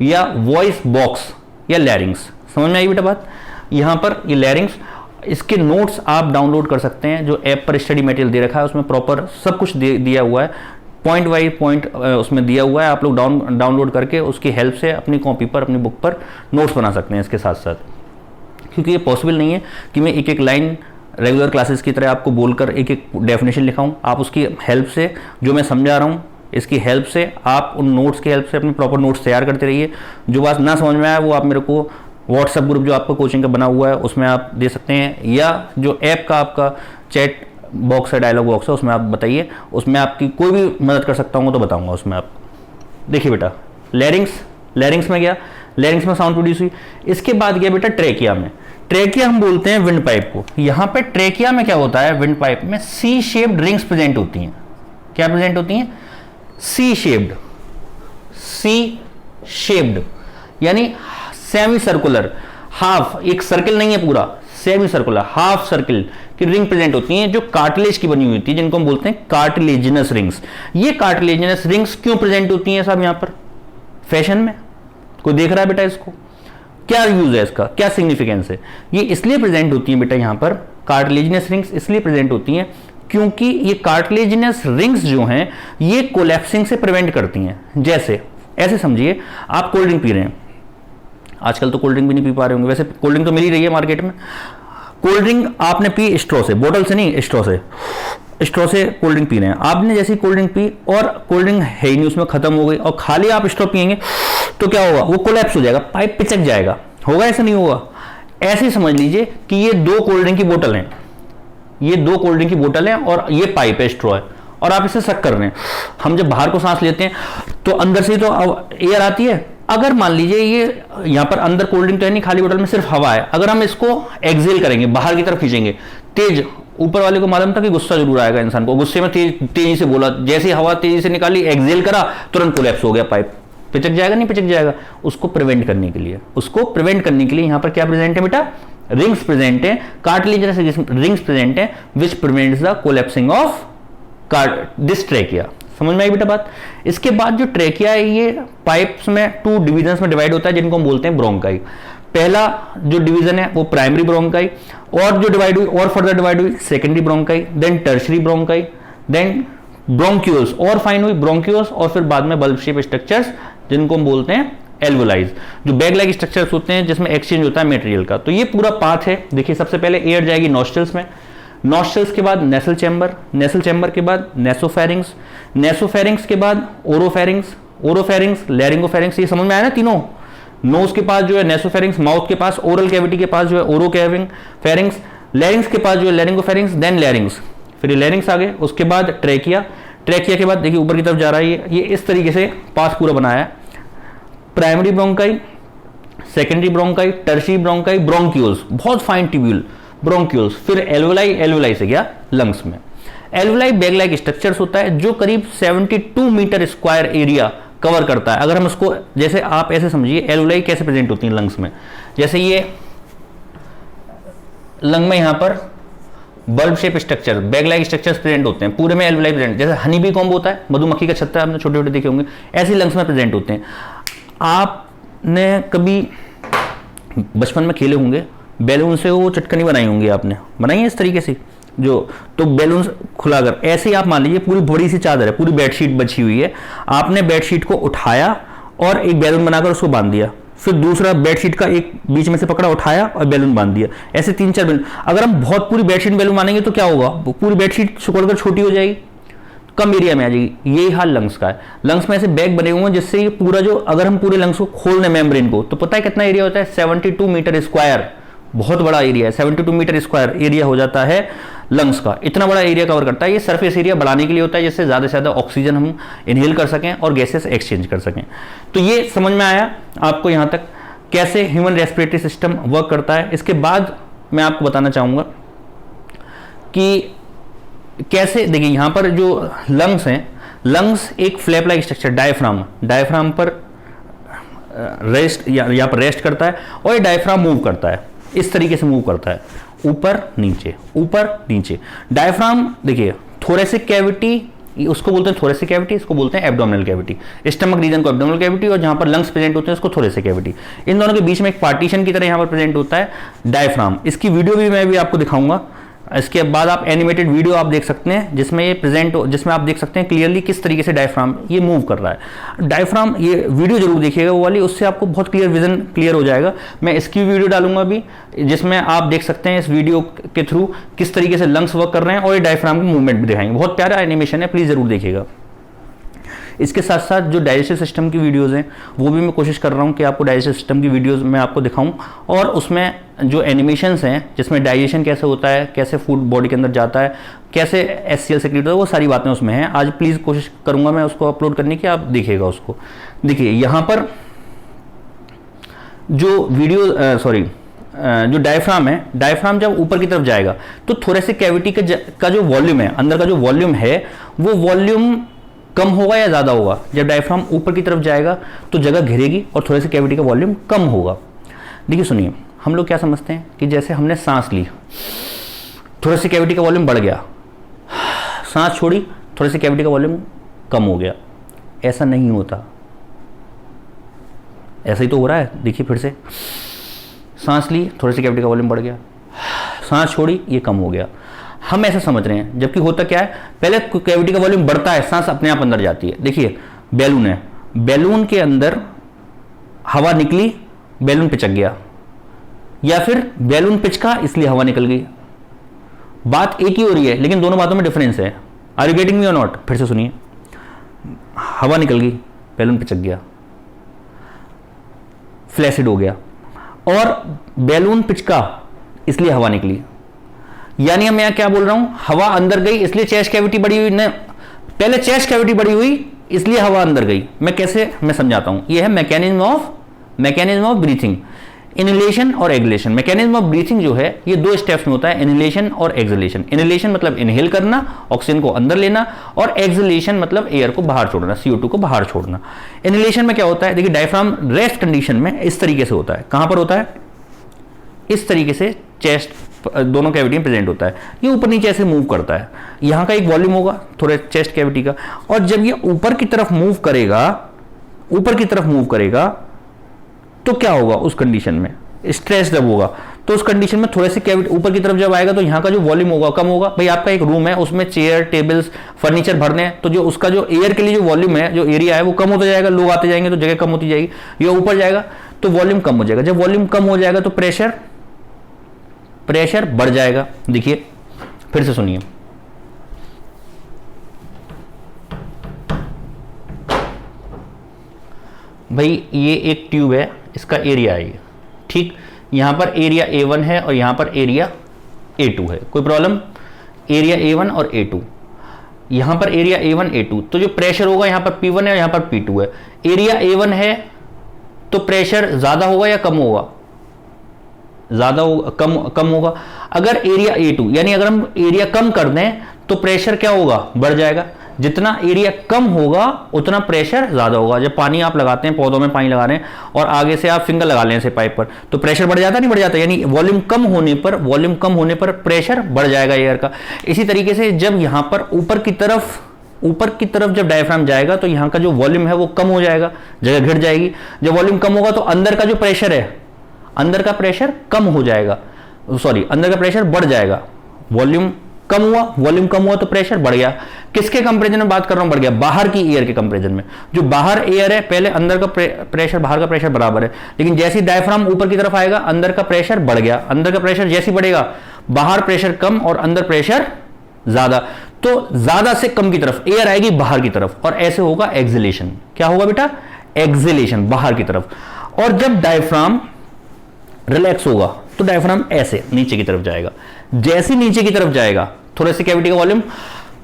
या वॉइस बॉक्स या लैरिंग्स। समझ में आई बेटा बात? यहाँ पर ये लैरिंग्स, इसके नोट्स आप डाउनलोड कर सकते हैं, जो ऐप पर स्टडी मटेरियल दे रखा है उसमें प्रॉपर सब कुछ दिया हुआ है, पॉइंट बाई पॉइंट उसमें दिया हुआ है। आप लोग डाउनलोड करके उसकी हेल्प से अपनी कॉपी पर, अपनी बुक पर नोट्स बना सकते हैं इसके साथ साथ। क्योंकि ये पॉसिबल नहीं है कि मैं एक एक लाइन रेगुलर क्लासेस की तरह आपको बोलकर एक एक डेफिनेशन लिखाऊं। आप उसकी हेल्प से, जो मैं समझा रहा हूँ इसकी हेल्प से, आप उन नोट्स की हेल्प से अपने प्रॉपर नोट्स तैयार करते रहिए। जो बात ना समझ में आया वो आप मेरे को व्हाट्सएप ग्रुप जो आपका कोचिंग का बना हुआ है उसमें आप दे सकते हैं, या जो ऐप का आपका चैट बॉक्स है, डायलॉग बॉक्स है, उसमें आप बताइए, उसमें आपकी कोई भी मदद कर सकता हूँ तो बताऊँगा उसमें आप। देखिए बेटा, लैरिंग्स में गया, लैरिंग्स में साउंड प्रोड्यूस हुई। इसके बाद गया बेटा ट्रेकिया में। ट्रेकिया हम बोलते हैं विंड पाइप को। यहाँ पे ट्रेकिया में क्या होता है, विंड पाइप में सी शेप्ड रिंग्स प्रेजेंट होती हैं। क्या प्रेजेंट होती हैं? सी शेप्ड यानी सेमी सर्कुलर, हाफ, एक सर्किल नहीं है पूरा, सेमी सर्कुलर हाफ सर्किल की रिंग प्रेजेंट होती हैं, जो कार्टिलेज की बनी हुई होती है, जिनको हम बोलते हैं कार्टिलेजिनस रिंग्स। ये कार्टिलेजिनस रिंग्स क्यों प्रेजेंट होती हैं साहब यहाँ पर फैशन में? कोई देख रहा है बेटा इसको? क्या यूज है इसका, क्या सिग्निफिकेंस है? ये इसलिए प्रेजेंट होती है बेटा यहाँ पर कार्टिलेजिनस रिंग्स इसलिए प्रेजेंट होती हैं क्योंकि ये कार्टिलेजिनस रिंग्स जो हैं ये कोलैप्सिंग से प्रिवेंट करती हैं। जैसे ऐसे समझिए, आप कोल्ड ड्रिंक पी रहे हैं, आजकल तो कोल्ड ड्रिंक भी नहीं पी पा रहे होंगे, वैसे कोल्ड ड्रिंक तो मिल ही रही है मार्केट में। कोल्ड ड्रिंक आपने पी स्ट्रॉ से, बोतल से नहीं, स्ट्रॉ से कोल्ड ड्रिंक पी रहे हैं। आपने जैसी कोल्ड ड्रिंक पी और कोल्ड ड्रिंक है ही नहीं, उसमें खत्म हो गई, और खाली आप स्ट्रॉ पिएंगे तो क्या होगा? वो कोलैप्स हो जाएगा, पाइप पिचक जाएगा। होगा ऐसा? नहीं होगा। ऐसे समझ लीजिए कि ये दो कोल्ड ड्रिंक की बोतल हैं, ये 2 कोल्ड ड्रिंक की बोतल है और ये पाइप है, स्ट्रॉ है, और आप इसे सक कर रहे हैं। हम जब बाहर को सांस लेते हैं तो अंदर से तो एयर आती है। अगर मान लीजिए ये यहां पर अंदर कोल्ड ड्रिंक तो है नहीं, खाली बोतल में सिर्फ हवा है, अगर हम इसको एक्सेल करेंगे, बाहर की तरफ खींचेंगे तेज, ऊपर वाले को मालूम था कि गुस्सा जरूर आएगा इंसान को, गुस्से में तेजी से बोला, जैसे हवा तेजी से निकाली, एक्सेल करा, तुरंत कोलैप्स हो गया, पाइप पिचक जाएगा, नहीं पिचक जाएगा। उसको प्रिवेंट करने के लिए यहां पर क्या प्रेजेंट है बेटा, रिंग्स प्रेजेंट है, कार्टिलेजिनस रिंग्स प्रेजेंट है, which prevents the collapsing of this trachea. समझ में आई बेटा बात। इसके बाद जो ट्रेकिया है ये पाइप्स में 2 डिविजन्स में डिवाइड होता है, जिनको हम बोलते हैं ब्रोंकाई। पहला जो डिवीजन है वो प्राइमरी ब्रोंकाई, और जो डिवाइड हुई और फर्दर डिवाइड हुई secondary bronchi, then tertiary bronchi, then bronchioles, और फाइन हुई ब्रोंक्यूल्स, और फिर बाद में बल्ब शेप स्ट्रक्चर्स जिनको हम बोलते हैं एल्वोलाइज, जो बैग लाइक स्ट्रक्चर्स होते हैं जिसमें एक्सचेंज होता है मटेरियल का। तो ये पूरा पाथ है। देखिए सबसे पहले एयर जाएगी नॉस्ट्रल्स में, नॉस्ट्रल्स के बाद नेसल चैम्बर, नेसल चैम्बर के बाद नेसोफेरिंग्स, नेसोफेरिंग्स के बाद ओरोफेरिंग्स, ओरोफेरिंग्स, लैरिंगोफेरिंग्स। ये समझ में आया ना तीनों। नोज के पास जो है नेसोफेरिंग्स, माउथ के पास ओरल कैविटी के पास जो है ओरोकेविंग फेरिंग्स, लैरिंग्स के पास जो है लैरिंगोफेरिंग्स, देन लैरिंग्स, फिर ये लैरिंग्स आ गए। उसके बाद ट्रेकिया, ट्रेकिया के बाद देखिए ऊपर की तरफ जा रहा है, ये इस तरीके से पाथ पूरा बनाया है। Primary bronchi, secondary bronchi, tertiary bronchi, bronchioles, बहुत फाइन ट्यूब्यूल, ब्रोंक्यूल्स, फिर एल्वोलाई, एल्वोलाई से गया लंग्स में। एल्वोलाई बैग लाइक स्ट्रक्चर्स होता है जो करीब 72 मीटर स्क्वायर एरिया कवर करता है। अगर हम उसको, जैसे आप ऐसे समझिए एल्वोलाई कैसे प्रेजेंट होती है लंग्स में, जैसे ये लंग में यहां पर bulb shape structure, bag like structures present होते हैं, पूरे में एल्वोलाई प्रेजेंट, जैसे हनी बी कॉम्ब होता है, मधुमक्खी का छत्ता आपने छोटे छोटे देखे होंगे, ऐसे लंग्स में प्रेजेंट होते हैं। आपने कभी बचपन में खेले होंगे, बैलून से वो चटकनी बनाई होंगी, आपने बनाई है इस तरीके से, जो तो बैलून खुलाकर ऐसे ही आप मान लीजिए पूरी बड़ी सी चादर है, पूरी बेडशीट बची हुई है, आपने बेडशीट को उठाया और एक बैलून बनाकर उसको बांध दिया, फिर दूसरा बेडशीट का एक बीच में से पकड़ा, उठाया और बैलून बांध दिया, ऐसे 3-4 बैलून। अगर हम बहुत पूरी बेडशीट बैलून मानेंगे तो क्या होगा, पूरी बेडशीट सिकुड़कर छोटी हो जाएगी, कम एरिया में आ जाएगी। यही हाल लंग्स का है। लंग्स में ऐसे बैग बने हुए हैं जिससे ये पूरा जो, अगर हम पूरे लंग्स को खोल दें मेम्ब्रेन को, तो पता है कितना एरिया होता है, 72 मीटर स्क्वायर, बहुत बड़ा एरिया है, 72 मीटर स्क्वायर एरिया हो जाता है लंग्स का। इतना बड़ा एरिया कवर करता है। ये सरफेस एरिया बढ़ाने के लिए होता है जिससे ज़्यादा से ज़्यादा ऑक्सीजन हम इनहेल कर सकें और गैसेस एक्सचेंज कर सकें। तो ये समझ में आया आपको यहाँ तक कैसे ह्यूमन रेस्पिरेटरी सिस्टम वर्क करता है। इसके बाद मैं आपको बताना चाहूँगा कि कैसे, देखिए यहाँ पर जो लंग्स हैं, लंग्स एक फ्लैप लाइक स्ट्रक्चर, डायफ्राम पर रेस्ट, यहाँ पर रेस्ट करता है और ये डायफ्राम मूव करता है, इस तरीके से मूव करता है, ऊपर नीचे। डायफ्राम देखिए थोरेसिक कैविटी, उसको बोलते हैं थोरेसिक कैविटी, इसको बोलते हैं एब्डोमिनल कैविटी। स्टमक रीजन को एब्डोमिनल कैविटी, और जहां पर लंग्स प्रेजेंट होते हैं उसको थोरेसिक कैविटी। इन दोनों के बीच में एक पार्टीशन की तरह यहां पर प्रेजेंट होता है डायफ्राम। इसकी वीडियो भी मैं आपको दिखाऊंगा। इसके बाद आप एनिमेटेड वीडियो आप देख सकते हैं जिसमें ये प्रेजेंट, जिसमें आप देख सकते हैं क्लियरली किस तरीके से डायफ्राम ये मूव कर रहा है। डायफ्राम, ये वीडियो जरूर देखिएगा वो वाली, उससे आपको बहुत क्लियर विजन क्लियर हो जाएगा। मैं इसकी वीडियो डालूंगा अभी, जिसमें आप देख सकते हैं इस वीडियो के थ्रू किस तरीके से लंग्स वर्क कर रहे हैं और ये डायफ्राम की मूवमेंट भी दिखाएंगे। बहुत प्यारा एनिमेशन है, प्लीज जरूर देखिएगा। इसके साथ साथ जो डाइजेस्टिव सिस्टम की वीडियोस हैं वो भी मैं कोशिश कर रहा हूँ कि आपको डाइजेस्टिव सिस्टम की वीडियोस मैं आपको दिखाऊं, और उसमें जो एनिमेशंस हैं जिसमें डाइजेशन कैसे होता है, कैसे फूड बॉडी के अंदर जाता है, कैसे एचसीएल सेक्रेट होता है, वो सारी बातें उसमें हैं। आज प्लीज़ कोशिश करूँगा मैं उसको अपलोड करने की, आप देखिएगा उसको। देखिए यहाँ पर जो वीडियो जो डायफ्राम है, डायफ्राम जब ऊपर की तरफ जाएगा तो थोरेसिक कैविटी का जो वॉल्यूम है, अंदर का जो वॉल्यूम है, वो वॉल्यूम कम होगा या ज़्यादा होगा। जब डायफ्राम ऊपर की तरफ जाएगा तो जगह घेरेगी और थोरेसिक कैविटी का वॉल्यूम कम होगा। देखिए सुनिए, हम लोग क्या समझते हैं कि जैसे हमने सांस ली, थोरेसिक कैविटी का वॉल्यूम बढ़ गया, सांस छोड़ी, थोरेसिक कैविटी का वॉल्यूम कम हो गया। ऐसा नहीं होता, ऐसा ही तो हो रहा है। देखिए फिर से, सांस ली, थोरेसिक कैविटी का वॉल्यूम बढ़ गया, सांस छोड़ी, ये कम हो गया। हम ऐसा समझ रहे हैं, जबकि होता क्या है, पहले कैविटी का वॉल्यूम बढ़ता है, सांस अपने आप अंदर जाती है। देखिए बैलून है, बैलून के अंदर हवा निकली, बैलून पिचक गया, या फिर बैलून पिचका इसलिए हवा निकल गई। बात एक ही हो रही है लेकिन दोनों बातों में डिफरेंस है। आर यू गेटिंग मी और नॉट? फिर से सुनिए, हवा निकल गई, बैलून पिचक गया, फ्लैसिड हो गया, और बैलून पिचका इसलिए हवा निकली। यानी मैं क्या बोल रहा हूं, हवा अंदर गई इसलिए चेस्ट कैविटी बड़ी हुई न, पहले चेस्ट कैविटी बड़ी हुई इसलिए हवा अंदर गई। मैं समझाता हूं। यह है मैकेनिज्म ऑफ ब्रीथिंग, इनहेलेशन और एक्सहेलेशन। मैकेनिज्म ऑफ ब्रीथिंग जो है ये 2 स्टेप्स में होता है, इनहेलेशन और एक्सहेलेशन। इनहेलेशन मतलब इनहेल करना, ऑक्सीजन को अंदर लेना, और एक्सहेलेशन मतलब एयर को बाहर छोड़ना, CO2 को बाहर छोड़ना। इनहेलेशन में क्या होता है, देखिए डायफ्राम रेस्ट कंडीशन में इस तरीके से होता है। कहां पर होता है, इस तरीके से चेस्ट दोनों कैविटी में प्रेजेंट होता है। ये ऊपर नीचे ऐसे मूव करता है, यहां का एक वॉल्यूम होगा थोड़े चेस्ट कैविटी का, और जब ये ऊपर की तरफ मूव करेगा तो क्या होगा उस कंडीशन में, स्ट्रेस जब होगा तो उस कंडीशन में थोड़े से कैविटी ऊपर की तरफ जब आएगा तो यहाँ का जो वॉल्यूम होगा कम होगा। भाई आपका एक रूम है, उसमें चेयर टेबल्स फर्नीचर भरने हैं, तो जो उसका जो एयर के लिए जो वॉल्यूम है, जो एरिया है वो कम होता जाएगा, लोग आते जाएंगे तो जगह कम होती जाएगी, ये ऊपर जाएगा तो वॉल्यूम कम हो जाएगा। जब वॉल्यूम कम हो जाएगा तो प्रेशर बढ़ जाएगा। देखिए फिर से सुनिए, भाई ये एक ट्यूब है, इसका एरिया है ठीक, यहां पर एरिया A1 है और यहां पर एरिया A2 है, कोई प्रॉब्लम, एरिया A1 और A2, यहां पर एरिया A1 A2, तो जो प्रेशर होगा यहां पर P1 है और यहां पर P2 है। एरिया A1 है तो प्रेशर ज्यादा होगा या कम होगा, ज्यादा होगा, कम होगा। अगर एरिया A2 यानी अगर हम एरिया कम कर दें तो प्रेशर क्या होगा, बढ़ जाएगा। जितना एरिया कम होगा उतना प्रेशर ज्यादा होगा। जब पानी आप लगाते हैं, पौधों में पानी लगा रहे हैं और आगे से आप फिंगर लगा लें ऐसे पाइप पर, तो प्रेशर बढ़ जाता नहीं बढ़ जाता, यानी वॉल्यूम कम होने पर प्रेशर बढ़ जाएगा एयर का। इसी तरीके से जब यहां पर ऊपर की तरफ जब डायफ्राम जाएगा तो यहां का जो वॉल्यूम है वो कम हो जाएगा, जगह घट जाएगी। जब वॉल्यूम कम होगा तो अंदर का जो प्रेशर है, अंदर का प्रेशर कम हो जाएगा, अंदर का प्रेशर बढ़ जाएगा। वॉल्यूम कम हुआ तो प्रेशर बढ़ गया। किसके कंपैरिजन में बात कर रहा हूं, बढ़ गया, बाहर की एयर के कंपैरिजन में। जो बाहर एयर है, पहले अंदर का प्रेशर बाहर का प्रेशर बराबर है, लेकिन जैसे ही डायफ्राम ऊपर की तरफ आएगा अंदर का प्रेशर बढ़ गया। अंदर का प्रेशर जैसे बढ़ेगा, बाहर प्रेशर कम और अंदर प्रेशर ज्यादा, तो ज्यादा से कम की तरफ एयर आएगी बाहर की तरफ, और ऐसे होगा एक्सहेलेशन। क्या होगा बेटा, एक्सहेलेशन बाहर की तरफ। और जब डायफ्राम रिलैक्स होगा तो डायफ्राम ऐसे नीचे की तरफ जाएगा। जैसे नीचे की तरफ जाएगा थोड़े से कैविटी का वॉल्यूम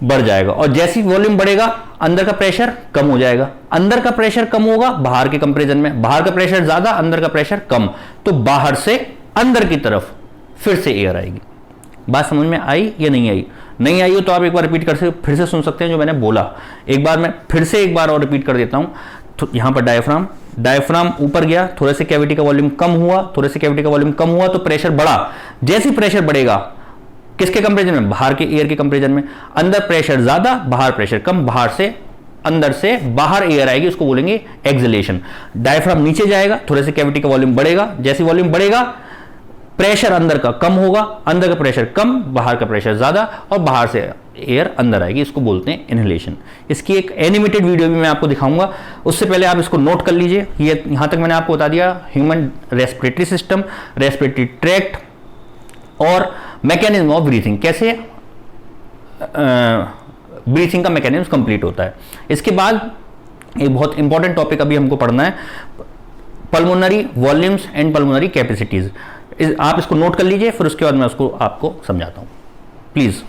बढ़ जाएगा, और जैसी वॉल्यूम बढ़ेगा अंदर का प्रेशर कम हो जाएगा। अंदर का प्रेशर कम होगा बाहर के कंपैरिजन में, बाहर का प्रेशर ज्यादा अंदर का प्रेशर कम, तो बाहर से अंदर की तरफ फिर से एयर आएगी। बात समझ में आई या नहीं आई? नहीं आई हो तो आप एक बार रिपीट कर सकते, फिर से सुन सकते हैं जो मैंने बोला। मैं फिर से एक बार और रिपीट कर देता हूं। तो यहां पर डायफ्राम ऊपर गया, थोड़े से कैविटी का वॉल्यूम कम हुआ, तो प्रेशर बढ़ा। जैसे प्रेशर बढ़ेगा किसके कंपैरिजन में, बाहर के एयर के कंपैरिजन में, अंदर प्रेशर ज्यादा बाहर प्रेशर कम, अंदर से बाहर एयर आएगी, उसको बोलेंगे एक्सहेलेशन। डायफ्राम नीचे जाएगा, थोड़े से कैविटी का वॉल्यूम बढ़ेगा, जैसे वॉल्यूम बढ़ेगा प्रेशर अंदर का कम होगा, अंदर का प्रेशर कम, बाहर का प्रेशर ज्यादा, और बाहर से एयर अंदर आएगी, इसको बोलते हैं इनहेलेशन। इसकी एक एनिमेटेड वीडियो भी मैं आपको दिखाऊंगा, उससे पहले आप इसको नोट कर लीजिए। ये यहां तक मैंने आपको बता दिया human respiratory system, respiratory tract और मैकेनिज्म ऑफ ब्रीथिंग, कैसे ब्रीथिंग का मैकेनिज्म कंप्लीट होता है। इसके बाद एक बहुत इंपॉर्टेंट टॉपिक अभी हमको पढ़ना है, pulmonary volumes and pulmonary capacities. आप इसको नोट कर लीजिए, फिर उसके बाद मैं उसको आपको समझाता हूं, प्लीज।